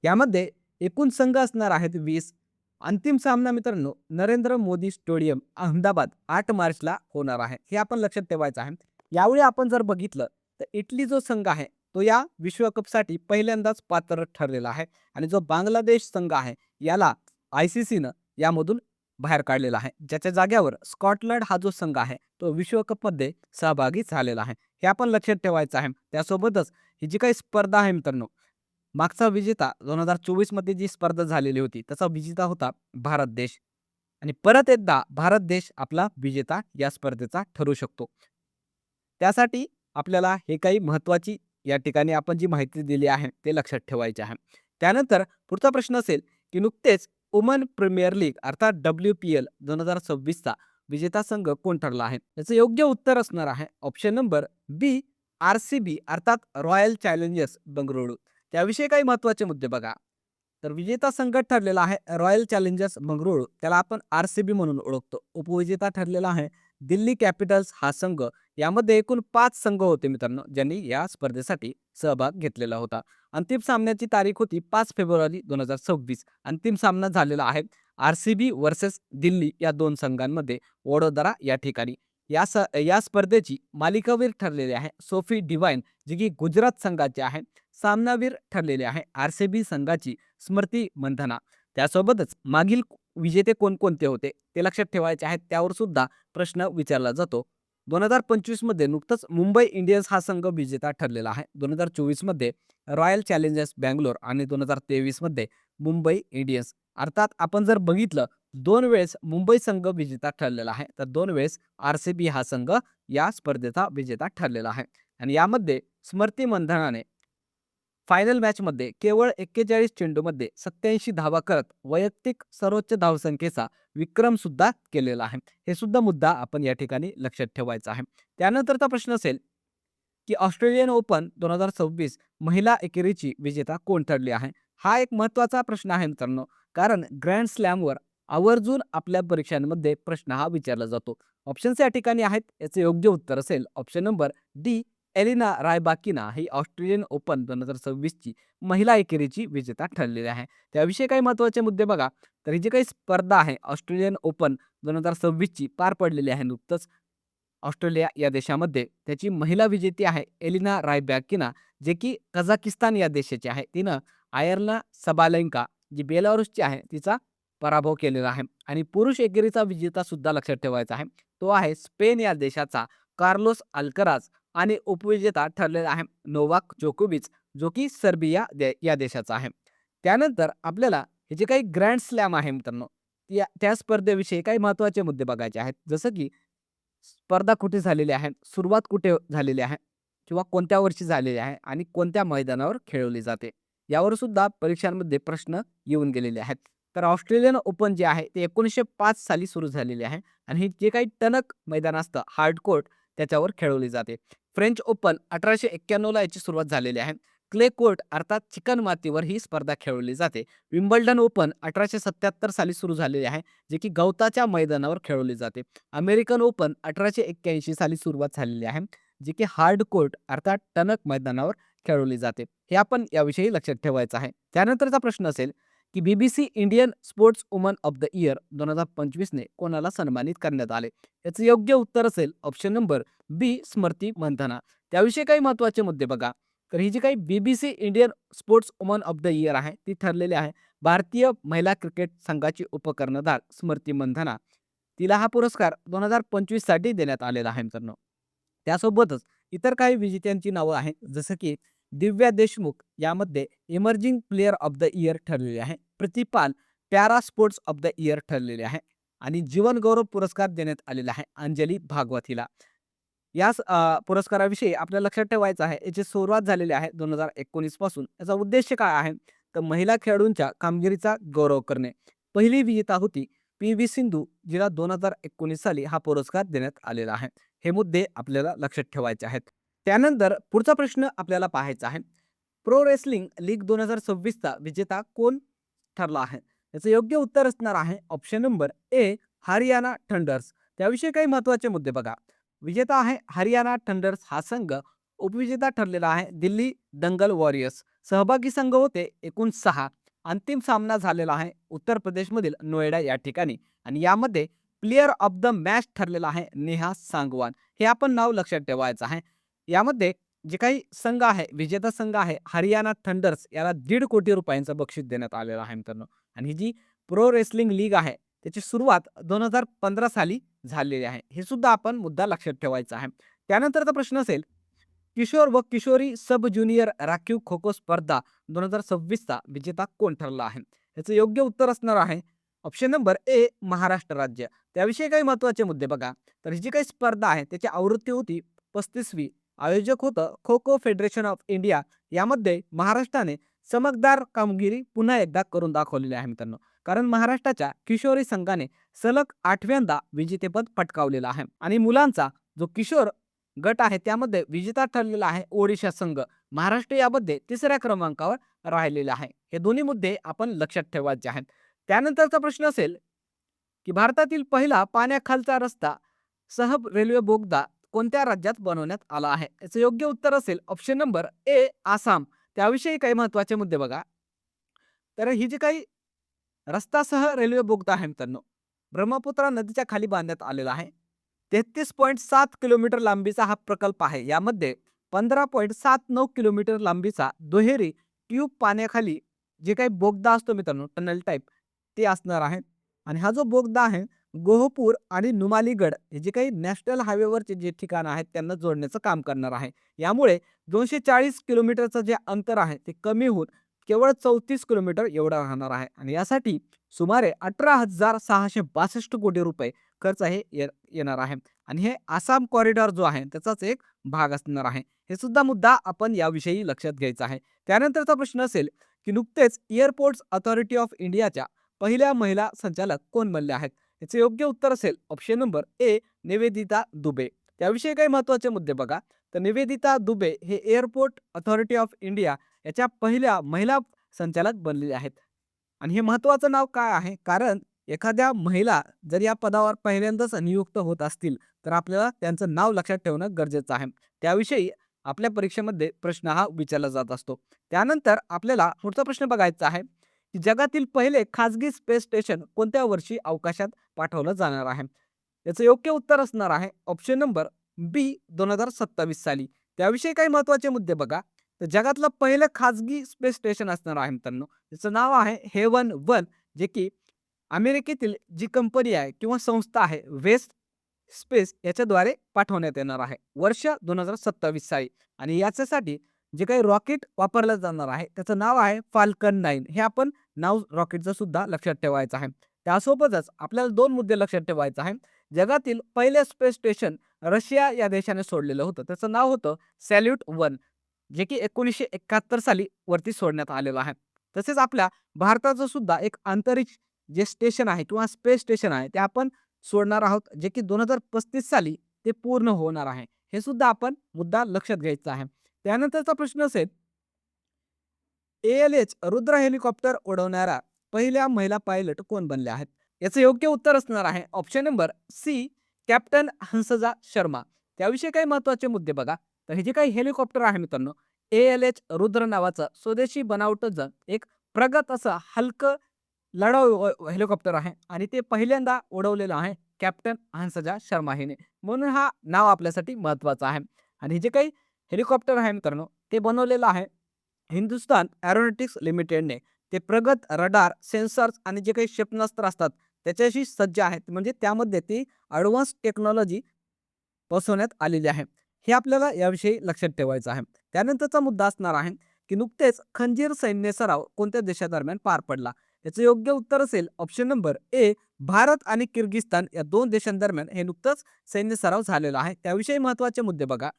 यामध्ये एकूण संघ असणार आहेत 20. अंतिम सामना मित्रांनो नरेंद्र मोदी स्टेडियम अहमदाबाद 8 मार्चला होणार आहे. हे आपण लक्षात ठेवायचं आहे. यावेळी आपण जर बघितलं तर इटली जो संघ आहे तो या विश्वकपसाठी पहिल्यांदाच पात्र ठरलेला आहे आणि जो बांगलादेश संघ आहे याला ICCनं यामधून बाहेर काढलेला आहे. ज्याच्या जाग्यावर स्कॉटलंड हा जो संघ आहे तो विश्वकपमध्ये सहभागी झालेला आहे. हे आपण लक्षात ठेवायचं आहे. त्यासोबतच ही जी काही स्पर्धा आहे मित्रांनो, मागचा विजेता 2024 मध्ये जी स्पर्धा झालेली होती त्याचा विजेता होता भारत देश आणि परत एकदा भारत देश आपला विजेता या स्पर्धेचा ठरू शकतो. त्यासाठी आपल्याला हे काही महत्त्वाची या ठिकाणी आपण जी माहिती दिली आहे ते लक्षात ठेवायचे आहे. त्यानंतर पुढचा प्रश्न असेल की नुकतेच वुमन प्रीमियर लीग अर्थात WPL 2026चा विजेता संघ कोण ठरला आहे? याचं योग्य उत्तर असणार आहे ऑप्शन नंबर बी, RCB अर्थात रॉयल चॅलेंजर्स बंगळुरू. त्याविषयी काही महत्त्वाचे मुद्दे बघा. तर विजेता संघ ठरलेला आहे रॉयल चॅलेंजर्स बंगळुरू, त्याला आपण RCB म्हणून ओळखतो. उपविजेता ठरलेला आहे दिल्ली कॅपिटल्स हा संघ. यामध्ये एकूण 5 संघ होते मित्रांनो ज्यांनी या स्पर्धेसाठी सहभाग घेतलेला होता. अंतिम सामन्याची तारीख होती 5 फेब्रुवारी 2026. अंतिम सामना झालेला आहे RCB वर्सेस दिल्ली या 2 संघांमध्ये वडोदरा या ठिकाणी. या स्पर्धेची मालिकावीर ठरलेली आहे सोफी डिवाइन जी की गुजरात संघाची आहे. सामनावीर ठरलेले आहे RCB संघाची स्मृती मंधना. त्यासोबतच मागील विजेते कोणकोणते होते ते लक्षात ठेवायचे आहेत. त्यावर सुद्धा प्रश्न विचारला जातो. 2025 मध्ये नुकतंच मुंबई इंडियन्स हा संघ विजेता ठरलेला आहे. 2024 मध्ये रॉयल चॅलेंजर्स बँगलोर आणि 2023 मध्ये मुंबई इंडियन्स. अर्थात आपण जर बघितलं 2 वेळेस मुंबई संघ विजेता ठरलेला आहे तर 2 वेळेस RCB हा संघ या स्पर्धेचा विजेता ठरलेला आहे आणि यामध्ये स्मृती मंधनाने फायनल मॅचमध्ये केवळ 41 चेंडूमध्ये 87 धावा करत वैयक्तिक सर्वोच्च धावसंख्येचा विक्रम सुद्धा केलेला आहे. हे सुद्धा मुद्दा आपण या ठिकाणी लक्षात ठेवायचा आहे. त्यानंतरचा प्रश्न असेल की ऑस्ट्रेलियन ओपन 2026 महिला एकेरीची विजेता कोण ठरली आहे? हा एक महत्त्वाचा प्रश्न आहे मित्रांनो, कारण ग्रँड स्लॅमवर आवर्जून आपल्या परीक्षांमध्ये प्रश्न हा विचारला जातो. ऑप्शन्स या ठिकाणी आहेत. याचे योग्य उत्तर असेल option number D, Elena Rybakina ही ऑस्ट्रेलियन ओपन 2026 ची महिला एकेरीची विजेता ठरलेली आहे. त्याविषयी काही महत्त्वाचे मुद्दे बघा. तर ही जी काही स्पर्धा आहे ऑस्ट्रेलियन ओपन 2026 ची पार पडलेली आहे नुकतंच ऑस्ट्रेलिया या देशामध्ये. त्याची महिला विजेती आहे एलिना रायबॅकिना जे की कझाकिस्तान या देशाची आहे. तिनं आयर्ना सबालेंका जी बेलारुसची आहे तिचा पराभव केलेला आहे आणि पुरुष एकेरीचा विजेता सुद्धा लक्षात ठेवायचा आहे. तो आहे स्पेन या देशाचा कार्लोस अल्कराज आणि उपविजेता ठरलेला आहे नोवाक जोकोविच जो की सर्बिया या देशाचा आहे. त्यानंतर आपल्याला हे जे काही ग्रँड स्लॅम आहे मित्रांनो त्या स्पर्धेविषयी काही महत्त्वाचे मुद्दे बघायचे आहेत. जसं की स्पर्धा कुठे झालेली आहे, सुरुवात कुठे झालेली आहे किंवा कोणत्या वर्षी झालेली आहे आणि कोणत्या मैदानावर खेळवली जाते. यावर सुद्धा परीक्षांमध्ये प्रश्न येऊन गेलेले आहेत. तर ऑस्ट्रेलियन ओपन जे आहे ते 1905 साली सुरू झालेले आहे आणि हे जे काही टणक मैदान असतं हार्ड कोर्ट त्याच्यावर खेळवली जाते. फ्रेंच ओपन 1891 ला याची सुरुवात झालेली आहे. क्ले कोर्ट अर्थात चिकन मातीवर ही स्पर्धा खेळवली जाते. विम्बल्डन ओपन 1877 साली सुरू झालेली आहे जे की गवताच्या मैदानावर खेळवली जाते. अमेरिकन ओपन 1881 साली सुरुवात झालेली आहे जी की हार्ड कोर्ट अर्थात टणक मैदानावर खेळवली जाते. हे आपण याविषयी लक्षात ठेवायचं आहे. त्यानंतरचा प्रश्न असेल की BBC Indian sports woman of the year 2025 ने कोणाला सन्मानित करण्यात आले? याचं योग्य उत्तर असेल ऑप्शन नंबर बी, स्मृती मंधना. त्याविषयी काही महत्त्वाचे मुद्दे बघा. तर ही जी काही BBC Indian sports woman of the year आहे ती ठरलेली आहे भारतीय महिला क्रिकेट संघाची उपकर्णधार स्मृती मंधना. तिला हा पुरस्कार 2025 साठी देण्यात आलेला आहे मित्रांनो. त्यासोबतच इतर काही विजेत्यांची नावं आहेत जसं की दिव्या देशमुख यामध्ये emerging player of the year ठरलेले आहे. Pratipal para sports of the year ठरलेले आहे आणि जीवन गौरव पुरस्कार देण्यात आलेला आहे अंजली भागवत हिला. या पुरस्काराविषयी आपल्याला लक्षात ठेवायचं आहे याची सुरुवात झालेली आहे 2019 पासून. याचा उद्देश काय आहे तर महिला खेळाडूंच्या कामगिरीचा गौरव करणे. पहिली विजेता होती पी.व्ही. सिंधू जिला 2019 साली हा पुरस्कार देण्यात आलेला आहे. हे मुद्दे आपल्याला लक्षात ठेवायचे आहेत. त्यानंतर पुढचा प्रश्न आपल्याला पाहायचा आहे. प्रो रेसलिंग लीग 2026चा विजेता कोण ठरला आहे? याचं योग्य उत्तर असणार आहे ऑप्शन नंबर ए, हरियाणा थंडर्स. त्याविषयी काही महत्त्वाचे मुद्दे बघा. विजेता आहे हरियाणा थंडर्स हा संघ. उपविजेता ठरलेला आहे दिल्ली दंगल वॉरियर्स. सहभागी संघ होते एकूण 6. अंतिम सामना झालेला आहे उत्तर प्रदेशमधील नोएडा या ठिकाणी आणि यामध्ये प्लेयर ऑफ द मॅच ठरलेला आहे नेहा सांगवान. हे आपण नाव लक्षात ठेवायचं आहे. यामध्ये जे काही संघ आहे, विजेता संघ आहे हरियाणा थंडर्स, याला 1.5 कोटी रुपयांचं बक्षीस देण्यात आलेलं आहे मित्रांनो. आणि ही जी प्रो रेसलिंग लीग आहे त्याची सुरुवात 2015 साली झालेली आहे. हे सुद्धा आपण मुद्दा लक्षात ठेवायचा आहे. त्यानंतरचा प्रश्न असेल, किशोर व किशोरी सब ज्युनियर राखीव खो खो स्पर्धा 2026चा विजेता कोण ठरला आहे? याचं योग्य उत्तर असणार आहे ऑप्शन नंबर ए, महाराष्ट्र राज्य. त्याविषयी काही महत्त्वाचे मुद्दे बघा. तर ही जी काही स्पर्धा आहे त्याची आवृत्ती होती 35वी. आयोजक होतं kho kho federation of India. यामध्ये महाराष्ट्राने चमकदार कामगिरी पुन्हा एकदा करून दाखवलेली आहे मित्रांनो. कारण महाराष्ट्राच्या किशोरी संघाने सलग 8व्यांदा विजेतेपद पटकावलेलं आहे आणि मुलांचा जो किशोर गट आहे त्यामध्ये विजेता ठरलेला आहे ओडिशा संघ. महाराष्ट्र यामध्ये 3ऱ्या क्रमांकावर राहिलेला आहे. हे दोन्ही मुद्दे आपण लक्षात ठेवायचे आहेत. त्यानंतरचा प्रश्न असेल की भारतातील पहिला पाण्याखालचा रस्ता सहब रेल्वे बोगदा कोणत्या राज्यात बनवण्यात आला आहे? याचं योग्य उत्तर असेल ऑप्शन नंबर ए, आसाम. त्याविषयी काही महत्त्वाचे मुद्दे बघा. तर ही जी काही रस्तासह रेल्वे बोगदा आहे मित्रांनो, ब्रह्मपुत्रा नदीच्या खाली बांधण्यात आलेला आहे. 33.7 किलोमीटर लांबीचा हा प्रकल्प आहे. यामध्ये 15.79 किलोमीटर लांबीचा दुहेरी ट्यूब पाण्याखाली जे काही बोगदा असतो मित्रांनो, टनल टाईप, ते असणार आहे. आणि हा जो बोगदा आहे गोहपूर आणि नुमालीगड हे जे काही नॅशनल हायवेवरचे जे ठिकाण आहेत त्यांना जोडण्याचं काम करणार आहे. यामुळे 240 किलोमीटरचं जे अंतर आहे ते कमी होऊन केवळ 34 किलोमीटर एवढा राहणार आहे आणि यासाठी सुमारे 18,662 कोटी रुपये खर्च येणार आहे. आणि हे आसाम कॉरिडॉर जो आहे त्याचाच एक भाग असणार आहे. हे सुद्धा मुद्दा आपण याविषयी लक्षात घ्यायचा आहे. त्यानंतरचा प्रश्न असेल की नुकतेच एअरपोर्ट्स अथॉरिटी ऑफ इंडियाच्या पहिल्या महिला संचालक कोण बनल्या आहेत? याचे योग्य उत्तर असेल ऑप्शन नंबर ए, निवेदिता दुबे. त्याविषयी काही महत्त्वाचे मुद्दे बघा. तर निवेदिता दुबे हे एअरपोर्ट अथॉरिटी ऑफ इंडिया याच्या पहिल्या महिला संचालक बनलेले आहेत. आणि हे महत्त्वाचं नाव काय आहे? कारण एखाद्या महिला जर या पदावर पहिल्यांदाच नियुक्त होत असतील तर आपल्याला त्यांचं नाव लक्षात ठेवणं गरजेचं आहे. त्याविषयी आपल्या परीक्षेमध्ये प्रश्न हा विचारला जात असतो. त्यानंतर आपल्याला पुढचा प्रश्न बघायचा आहे की जगातील पहिले खाजगी स्पेस स्टेशन कोणत्या वर्षी अवकाशात पाठवलं जाणार आहे? याचं योग्य उत्तर असणार आहे ऑप्शन नंबर बी, 2027 साली. त्याविषयी काही महत्त्वाचे मुद्दे बघा. तर जगातलं पहिलं खाजगी स्पेस स्टेशन असणार आहे मित्रांनो. त्याचं नाव आहे हेवन 1, जे की अमेरिकेतील जी कंपनी आहे किंवा संस्था आहे वेस्ट स्पेस याच्याद्वारे पाठवण्यात येणार आहे वर्ष 2027 साली. आणि याच्यासाठी जे काही रॉकेट वापरलं जाणार आहे त्याचं नाव आहे फाल्कन 9. हे आपण नाव रॉकेटचं सुद्धा लक्षात ठेवायचं आहे. त्यासोबतच आपल्याला 2 मुद्दे लक्षात ठेवायचे आहे. जगातील पहिले स्पेस स्टेशन रशिया या देशाने सोडलेलं होतं. त्याचं नाव होतं सॅल्यूट 1, जे की 1971 साली वरती सोडण्यात आलेलं आहे. तसेच आपल्या भारताचं सुद्धा एक अंतरिक्ष जे स्टेशन आहे किंवा स्पेस स्टेशन आहे ते आपण सोडणार आहोत, जे की 2035 साली ते पूर्ण होणार आहे. हे सुद्धा आपण मुद्दा लक्षात घ्यायचा आहे. त्यानंतरचा प्रश्न असेल, ALH रुद्र हेलिकॉप्टर उडवणाऱ्या पहिल्या महिला पायलट कोण बनल्या आहेत? याचं योग्य उत्तर असणार आहे option number C, captain Hansaja Sharma. त्याविषयी काही महत्त्वाचे मुद्दे बघा. तर हे जे काही हेलिकॉप्टर आहे मित्रांनो, ALH रुद्र नावाचं स्वदेशी बनावटीचं एक प्रगत असं हलकं लढाऊ हेलिकॉप्टर आहे आणि ते पहिल्यांदा उडवलेलं आहे कॅप्टन हंसजा शर्मा हिने. म्हणून हा नाव आपल्यासाठी महत्त्वाचं आहे. आणि हे जे काही हेलिकॉप्टर आहे मित्रांनो ते बनवलेलं आहे हिंदुस्तान एरोनॉटिक्स लिमिटेडने. ते प्रगत रडार, सेन्सर्स आणि जे काही क्षेपणास्त्र असतात त्याच्याशी सज्ज आहेत. म्हणजे त्यामध्ये ती ॲडव्हान्स टेक्नॉलॉजी बसवण्यात आलेली आहे. हे आपल्याला याविषयी लक्षात ठेवायचं आहे. त्यानंतरचा मुद्दा असणार आहे की नुकतेच खंजीर सैन्य सराव कोणत्या देशादरम्यान पार पडला? याचं योग्य उत्तर असेल ऑप्शन नंबर ए, भारत आणि किर्गिस्तान या 2 देशांदरम्यान हे नुकतंच सैन्य सराव झालेला आहे. त्याविषयी महत्त्वाचे मुद्दे बघा.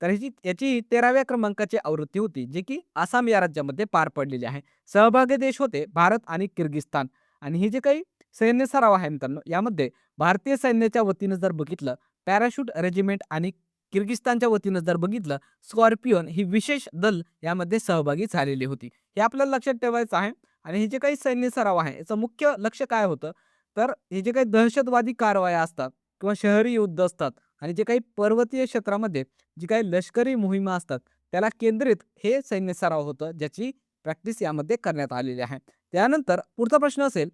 तर याची 13व्या क्रमांकाची आवृत्ती होती, जी की आसाम या राज्यामध्ये पार पडलेली आहे. सहभागी देश होते भारत आणि किर्गिस्तान. आणि ही जे काही सैन्य सराव आहे मित्रांनो, यामध्ये भारतीय सैन्याच्या वतीनं जर बघितलं पॅराशूट रेजिमेंट आणि किर्गिस्तानच्या वतीनं जर बघितलं स्कॉर्पिओन ही विशेष दल यामध्ये सहभागी झालेली होती. हे आपल्याला लक्षात ठेवायचं आहे. आणि हे जे काही सैन्य सराव आहे याचं मुख्य लक्ष काय होतं, तर हे जे काही दहशतवादी कारवाया असतात किंवा शहरी युद्ध असतात आणि जे काही पर्वतीय क्षेत्रामध्ये जी काही लष्करी मोहिमा असतात त्याला केंद्रित हे सैन्य सराव होतं, ज्याची प्रॅक्टिस यामध्ये करण्यात आलेली आहे. त्यानंतर पुढचा प्रश्न असेल,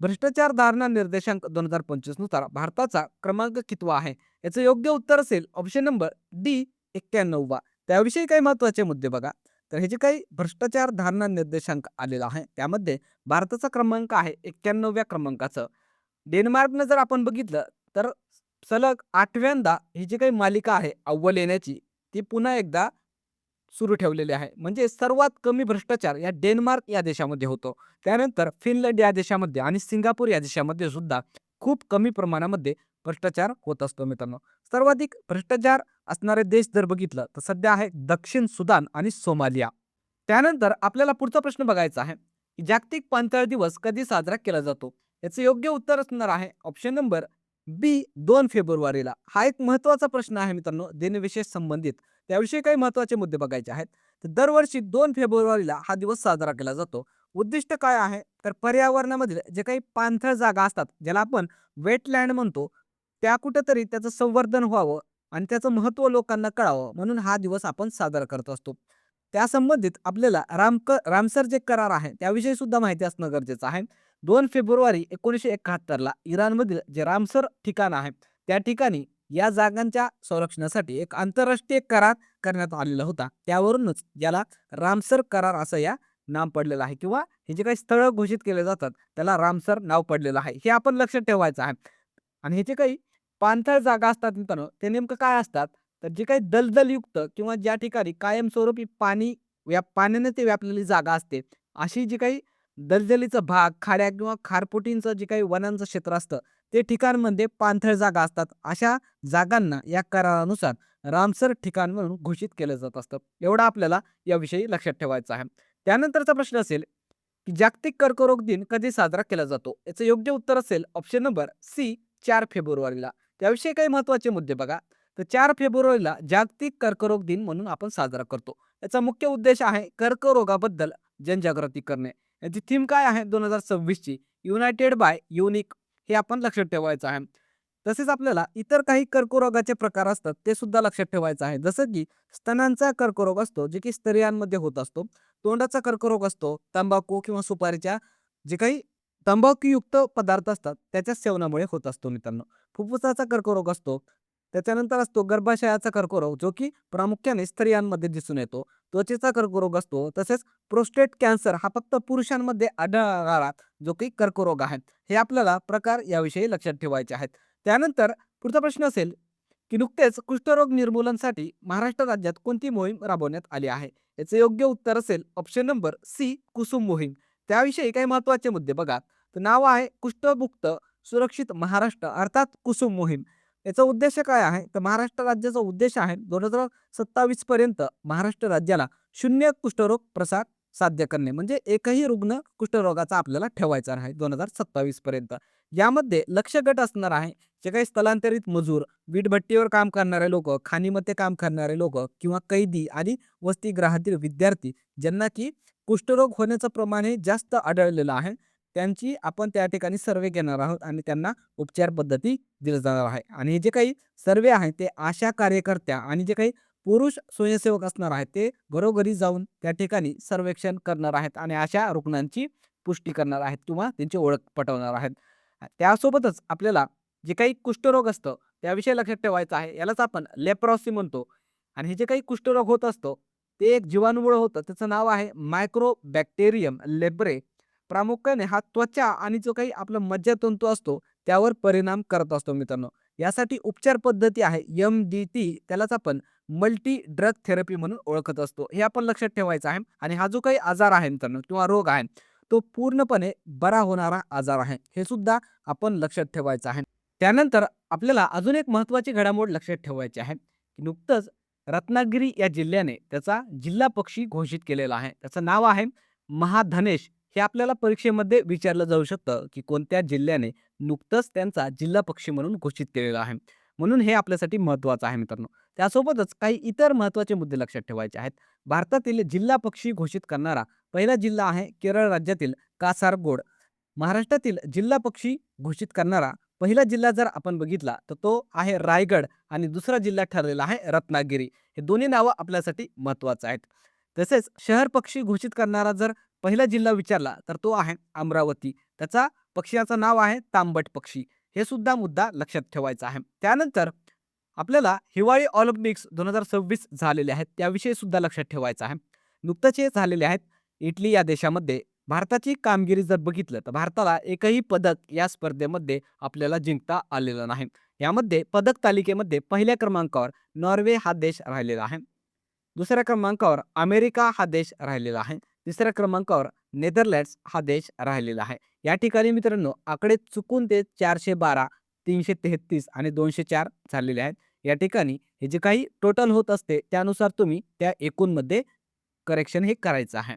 भ्रष्टाचार धारणा निर्देशांक 2025 नुसार भारताचा क्रमांक कितवा आहे? याचं योग्य उत्तर असेल ऑप्शन नंबर डी 91वा. त्याविषयी काही महत्त्वाचे मुद्दे बघा. तर हे जे काही भ्रष्टाचार धारणा निर्देशांक आलेला आहे त्यामध्ये भारताचा क्रमांक आहे 91व्या क्रमांकाचं. डेन्मार्कनं जर आपण बघितलं तर सलग 8व्यांदा ही जी काही मालिका आहे अव्वल येण्याची ती पुन्हा एकदा सुरू ठेवलेली आहे. म्हणजे सर्वात कमी भ्रष्टाचार या डेन्मार्क या देशामध्ये होतो. त्यानंतर फिनलंड या देशामध्ये आणि सिंगापूर या देशामध्ये सुद्धा खूप कमी प्रमाणामध्ये भ्रष्टाचार होत असतो मित्रांनो. सर्वाधिक भ्रष्टाचार असणारे देश जर बघितलं तर सध्या आहे दक्षिण सुदान आणि सोमालिया. त्यानंतर आपल्याला पुढचा प्रश्न बघायचा आहे की जागतिक पाणथळ दिवस कधी साजरा केला जातो? याचं योग्य उत्तर असणार आहे ऑप्शन नंबर बी 2 फेब्रुवारीला. हा एक महत्त्वाचा प्रश्न आहे मित्रांनो दिनविशेष संबंधित. त्याविषयी काही महत्त्वाचे मुद्दे बघायचे आहेत. तर दरवर्षी 2 फेब्रुवारीला हा दिवस साजरा केला जातो. उद्दिष्ट काय आहे? तर पर्यावरणामधील जे काही पाणथळ जागा असतात, ज्याला आपण वेटलँड म्हणतो, त्या कुठेतरी त्याचं संवर्धन व्हावं आणि त्याचं महत्त्व लोकांना कळावं म्हणून हा दिवस आपण साजरा करत असतो. त्या संबंधित आपल्याला रामसर जे करार आहे त्याविषयी सुद्धा माहिती असणं गरजेचं आहे. 2 फेब्रुवारी 1971ला इराणमधील जे रामसर ठिकाण आहे त्या ठिकाणी या जागांच्या संरक्षणासाठी एक आंतरराष्ट्रीय करार करण्यात आलेला होता. त्यावरूनच याला रामसर करार असं या नाम पडलेलं आहे किंवा हे जे काही स्थळं घोषित केले जातात त्याला रामसर नाव पडलेलं आहे. हे आपण लक्षात ठेवायचं आहे. आणि हे जे काही पाणथळ जागा असतात मित्रांनो, ते नेमकं काय असतात? तर जे काही दलदलयुक्त किंवा ज्या ठिकाणी कायमस्वरूपी पाणी पाण्याने ते व्यापलेली जागा असते, अशी जी काही दलदलीचा भाग, खाड्या किंवा खारपुटींचं जे काही वनांचं क्षेत्र असतं, ते ठिकाणमध्ये पाणथळ जागा असतात. अशा जागांना या करारानुसार रामसर ठिकाण म्हणून घोषित केलं जात असतं. एवढं आपल्याला याविषयी लक्षात ठेवायचं आहे. त्यानंतरचा प्रश्न असेल, की जागतिक कर्करोग दिन कधी साजरा केला जातो? याचं योग्य उत्तर असेल ऑप्शन नंबर सी 4 फेब्रुवारीला. त्याविषयी काही महत्त्वाचे मुद्दे बघा. तर 4 फेब्रुवारीला जागतिक कर्करोग दिन म्हणून आपण साजरा करतो. याचा मुख्य उद्देश आहे कर्करोगाबद्दल जनजागृती करणे. याची थीम काय आहे 2026 ची? युनायटेड बाय युनिक, हे आपण लक्षात ठेवायचं आहे. तसेच आपल्याला इतर काही कर्करोगाचे प्रकार असतात ते सुद्धा लक्षात ठेवायचं आहे. जसं की स्तनांचा कर्करोग असतो, जे की स्त्रियांमध्ये होत असतो. तोंडाचा कर्करोग असतो, तंबाखू किंवा सुपारीच्या जे काही तंबाखूयुक्त पदार्थ असतात त्याच्या सेवनामुळे होत असतो मित्रांनो. फुफ्फुसाचा कर्करोग असतो. त्याच्यानंतर असतो गर्भाशयाचा कर्करोग, जो की प्रामुख्याने स्त्रियांमध्ये दिसून येतो. त्वचेचा कर्करोग असतो. तसेच प्रोस्टेट कॅन्सर हा फक्त पुरुषांमध्ये आढळणारा जो काही कर्करोग आहे. हे आपल्याला प्रकार याविषयी लक्षात ठेवायचे आहेत. त्यानंतर पुढचा प्रश्न असेल, की नुकतेच कुष्ठरोग निर्मूलनासाठी महाराष्ट्र राज्यात कोणती मोहीम राबवण्यात आली आहे? याचं योग्य उत्तर असेल ऑप्शन नंबर सी कुसुम मोहीम. त्याविषयी काही महत्त्वाचे मुद्दे बघा. तर नाव आहे कुष्ठमुक्त सुरक्षित महाराष्ट्र अर्थात कुसुम मोहीम. याचा उद्देश काय आहे? तर महाराष्ट्र राज्याचा उद्देश आहे 2027 पर्यंत महाराष्ट्र राज्याला शून्य कुष्ठरोग प्रसार साध्य करणे. म्हणजे एकही रुग्ण कुष्ठरोगाचा आपल्याला ठेवायचा आहे 2027 पर्यंत. यामध्ये लक्ष्य गट असणार आहे जे काही स्थलांतरित मजूर, वीटभट्टीवर काम करणारे लोक, खाणीमध्ये काम करणारे लोक किंवा कैदी आणि वसतिगृहातील विद्यार्थी ज्यांना की कुष्ठरोग होण्याचं प्रमाण हे जास्त आढळलेलं आहे. त्यांची आपण त्या ठिकाणी सर्वे घेणार आहोत आणि त्यांना उपचार पद्धती दिल्या जाणार आहे. आणि हे जे काही सर्वे आहे ते आशा कार्यकर्त्या आणि जे काही पुरुष स्वयंसेवक असणार आहेत ते घरोघरी जाऊन त्या ठिकाणी सर्वेक्षण करणार आहेत आणि अशा रुग्णांची पुष्टी करणार आहेत किंवा त्यांची ओळख पटवणार आहेत. त्यासोबतच आपल्याला जे काही कुष्ठरोग असतं त्याविषयी लक्षात ठेवायचं आहे. यालाच आपण लेप्रॉसी म्हणतो. आणि हे जे काही कुष्ठरोग होत असतो ते एक जीवाणूमुळे होतं. त्याचं नाव आहे मायक्रोबॅक्टेरियम लेब्रे. प्रामुख्याने हा त्वचा आणि जो काही आपला मज्जातंतू असतो त्यावर परिणाम करत असतो मित्रांनो. यासाठी उपचार पद्धती आहे MDT, त्यालाच आपण मल्टी ड्रग थेरपी म्हणून ओळखत असतो. हे आपण लक्षात ठेवायचं आहे. आणि हा जो काही आजार आहे मित्रांनो किंवा रोग आहे तो पूर्णपणे बरा होणारा आजार आहे. हे सुद्धा आपण लक्षात ठेवायचं आहे. त्यानंतर आपल्याला अजून एक महत्त्वाची घडामोड लक्षात ठेवायची आहे, की नुकतंच रत्नागिरी या जिल्ह्याने त्याचा जिल्हा पक्षी घोषित केलेला आहे. त्याचं नाव आहे महाधनेश. हे आपल्याला परीक्षेमध्ये विचारलं जाऊ शकतं, की कोणत्या जिल्ह्याने नुकतंच त्यांचा जिल्हा पक्षी म्हणून घोषित केलेला आहे. म्हणून हे आपल्यासाठी महत्त्वाचं आहे मित्रांनो. त्यासोबतच काही इतर महत्त्वाचे मुद्दे लक्षात ठेवायचे आहेत. भारतातील जिल्हा पक्षी घोषित करणारा पहिला जिल्हा आहे केरळ राज्यातील कासारगोड. महाराष्ट्रातील जिल्हा पक्षी घोषित करणारा पहिला जिल्हा जर आपण बघितला तर तो आहे रायगड आणि दुसरा जिल्हा ठरलेला आहे रत्नागिरी. हे दोन्ही नावं आपल्यासाठी महत्त्वाचं आहेत. तसेच शहर पक्षी घोषित करणारा जर पहिला जिल्हा विचारला तर तो आहे अमरावती. त्याचा पक्ष्याचं नाव आहे तांबट पक्षी. हे सुद्धा मुद्दा लक्षात ठेवायचा आहे. त्यानंतर आपल्याला हिवाळी ऑलिम्पिक्स 2026 झालेले आहेत त्याविषयी सुद्धा लक्षात ठेवायचं आहे. नुकतंच हे झालेले आहेत इटली या देशामध्ये. भारताची कामगिरी जर बघितलं तर भारताला एकही पदक या स्पर्धेमध्ये आपल्याला जिंकता आलेलं नाही. यामध्ये पदक तालिकेमध्ये पहिल्या क्रमांकावर नॉर्वे हा देश राहिलेला आहे. दुसऱ्या क्रमांकावर अमेरिका हा देश राहिलेला आहे. तिसऱ्या क्रमांकावर नेदरलँड्स हा देश राहिलेला आहे. या ठिकाणी मित्रांनो आकडे चुकून ते 412, 333 आणि 204 झालेले आहेत. या ठिकाणी हे जे काही टोटल होत असते त्यानुसार तुम्ही त्या एकूणमध्ये करेक्शन हे करायचं आहे.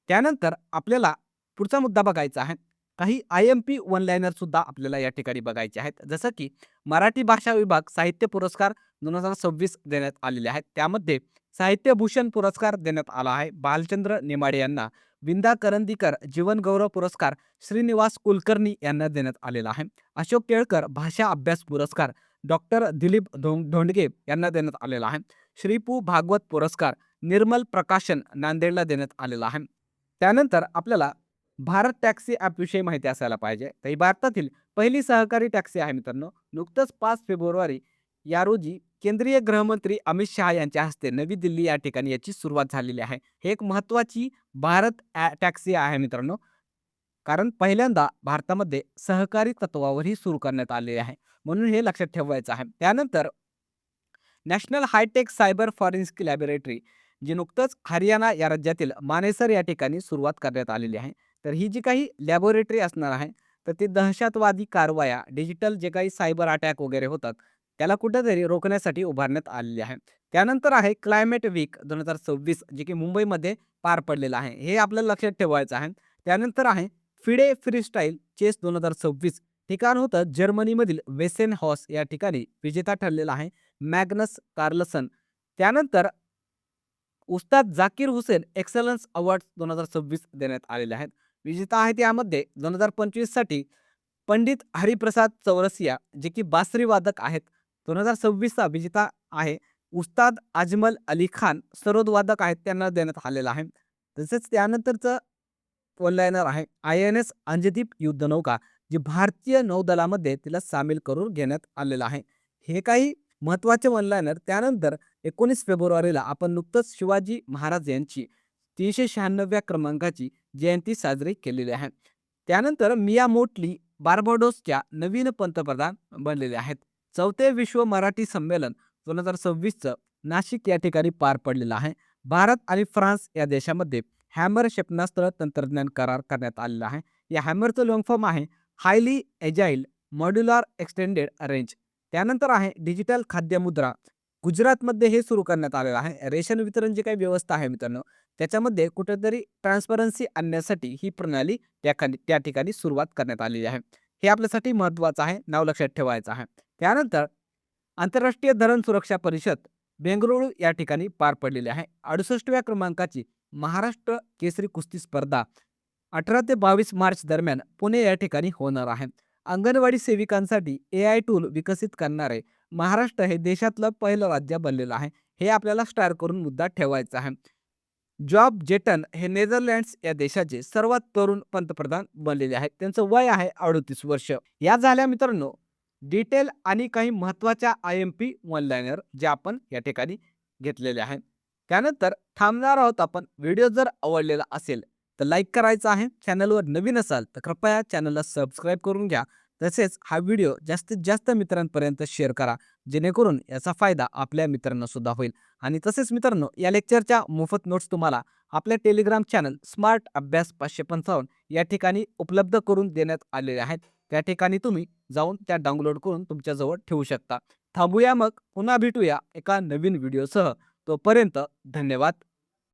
त्यानंतर आपल्याला पुढचा मुद्दा बघायचा आहे. काही IMP वन लाइनर सुद्धा आपल्याला या ठिकाणी बघायचे आहेत. जसं की मराठी भाषा विभाग साहित्य पुरस्कार 2026 देण्यात आलेले आहेत. त्यामध्ये साहित्य भूषण पुरस्कार देण्यात आला आहे भालचंद्र नेमाडे यांना. विंदा करंदीकर जीवन गौरव पुरस्कार श्रीनिवास कुलकर्णी यांना देण्यात आलेला आहे. अशोक केळकर भाषा अभ्यास पुरस्कार डॉक्टर दिलीप धोंडगे यांना देण्यात आलेला आहे. श्री पु भागवत पुरस्कार निर्मल प्रकाशन नांदेडला देण्यात आलेला आहे. त्यानंतर आपल्याला भारत टॅक्सी ॲपविषयी माहिती असायला पाहिजे. तर ही भारतातील पहिली सहकारी टॅक्सी आहे मित्रांनो. नुकतंच 5 फेब्रुवारी या रोजी केंद्रीय गृहमंत्री अमित शहा यांच्या हस्ते नवी दिल्ली या ठिकाणी याची सुरुवात झालेली आहे. हे एक महत्त्वाची भारत टॅक्सी आहे मित्रांनो. कारण पहिल्यांदा भारतामध्ये सहकारी तत्वावर ही सुरू करण्यात आले आहे. म्हणून हे लक्षात ठेवायचं आहे. त्यानंतर national hi tech cyber forensic laboratory जी नुकतंच हरियाणा या राज्यातील मानेसर या ठिकाणी सुरुवात करण्यात आलेली आहे. तर ही जी काही लॅबोरेटरी असणार आहे तर ती दहशतवादी कारवाया, डिजिटल जे काही सायबर अटॅक वगैरे होतात त्याला कुठेतरी रोखण्यासाठी उभारण्यात आलेली आहे. त्यानंतर आहे क्लायमेट वीक 2026 जे की मुंबईमध्ये पार पडलेलं आहे. हे आपल्याला लक्षात ठेवायचं आहे. त्यानंतर आहे फिडे फ्रीस्टाईल चेस 2026 ठिकाण होतं जर्मनीमधील वेसेन हॉस या ठिकाणी विजेता ठरलेला आहे मॅग्नस कार्लसन. त्यानंतर उस्ताद जाकीर हुसेन एक्सलन्स अवॉर्ड 2026 देण्यात आलेले आहेत. विजेता आहेत यामध्ये 2025 साठी पंडित हरिप्रसाद चौरसिया जे की बासरी वादक आहेत. 2026 चा विजेता आहे उस्ताद अजमल अली खान सरोद वादक आहेत त्यांना देण्यात आलेला आहे. तसेच त्यानंतरचं वन लाइनर आहे INS अंजदीप युद्धनौका जी भारतीय नौदलामध्ये तिला सामील करून घेण्यात आलेलं आहे. हे काही महत्त्वाचे वन लाइनर. त्यानंतर 19 फेब्रुवारीला आपण नुकतंच शिवाजी महाराज यांची 396व्या क्रमांकाची जयंती साजरी केलेली आहे. त्यानंतर मिया मोटली बार्बाडोसच्या नवीन पंतप्रधान बनलेले आहेत. चौथे विश्व मराठी संमेलन 2026चं नाशिक या ठिकाणी पार पडलेलं आहे. भारत आणि फ्रान्स या देशामध्ये हॅमर क्षेपणास्त्र तंत्रज्ञान करार करण्यात आलेला आहे. या हॅमरचं लॉंग फॉर्म आहे हायली एजाईल मॉड्युलर एक्सटेंडेड रेंज. त्यानंतर आहे डिजिटल खाद्य मुद्रा. गुजरातमध्ये हे सुरू करण्यात आलेलं आहे. रेशन वितरण जी काही व्यवस्था आहे मित्रांनो त्याच्यामध्ये कुठेतरी ट्रान्सपरन्सी आणण्यासाठी ही प्रणाली त्या ठिकाणी सुरुवात करण्यात आलेली आहे. हे आपल्यासाठी महत्त्वाचं आहे. नाव लक्षात ठेवायचं आहे. त्यानंतर आंतरराष्ट्रीय धरण सुरक्षा परिषद बेंगळुरू या ठिकाणी पार पडलेली आहे. 68व्या क्रमांकाची महाराष्ट्र केसरी कुस्ती स्पर्धा 18 ते 22 मार्च दरम्यान पुणे या ठिकाणी होणार आहे. अंगणवाडी सेविकांसाठी AI टूल विकसित करणारे महाराष्ट्र हे देशातलं पहिलं राज्य बनलेलं आहे. हे आपल्याला स्टार करून मुद्दा ठेवायचा आहे. जॉब जेटन हे नेदरलँड्स या देशाचे सर्वात तरुण पंतप्रधान बनलेले आहेत. त्यांचं वय आहे 38 वर्ष. या झाल्या मित्रांनो डिटेल आणि काही महत्त्वाच्या IMP वन लाइनर जे आपण या ठिकाणी घेतलेले आहेत. त्यानंतर थांबणार आहोत आपण. व्हिडिओ जर आवडलेला असेल तर लाईक करायचं आहे. चॅनलवर नवीन असाल तर कृपया चॅनलला सबस्क्राईब करून घ्या. तसेच हा व्हिडिओ जास्तीत जास्त मित्रांपर्यंत शेअर करा जेणेकरून याचा फायदा आपल्या मित्रांना सुद्धा होईल. आणि तसेच मित्रांनो या लेक्चरच्या मोफत नोट्स तुम्हाला आपल्या टेलिग्राम चॅनल स्मार्ट अभ्यास 555 या ठिकाणी उपलब्ध करून देण्यात आलेले आहेत. त्या ठिकाणी तुम्ही जाऊन त्या डाउनलोड करून तुमच्याजवळ ठेवू शकता. थांबूया मग पुन्हा भेटूया एका नवीन व्हिडिओसह. तोपर्यंत धन्यवाद.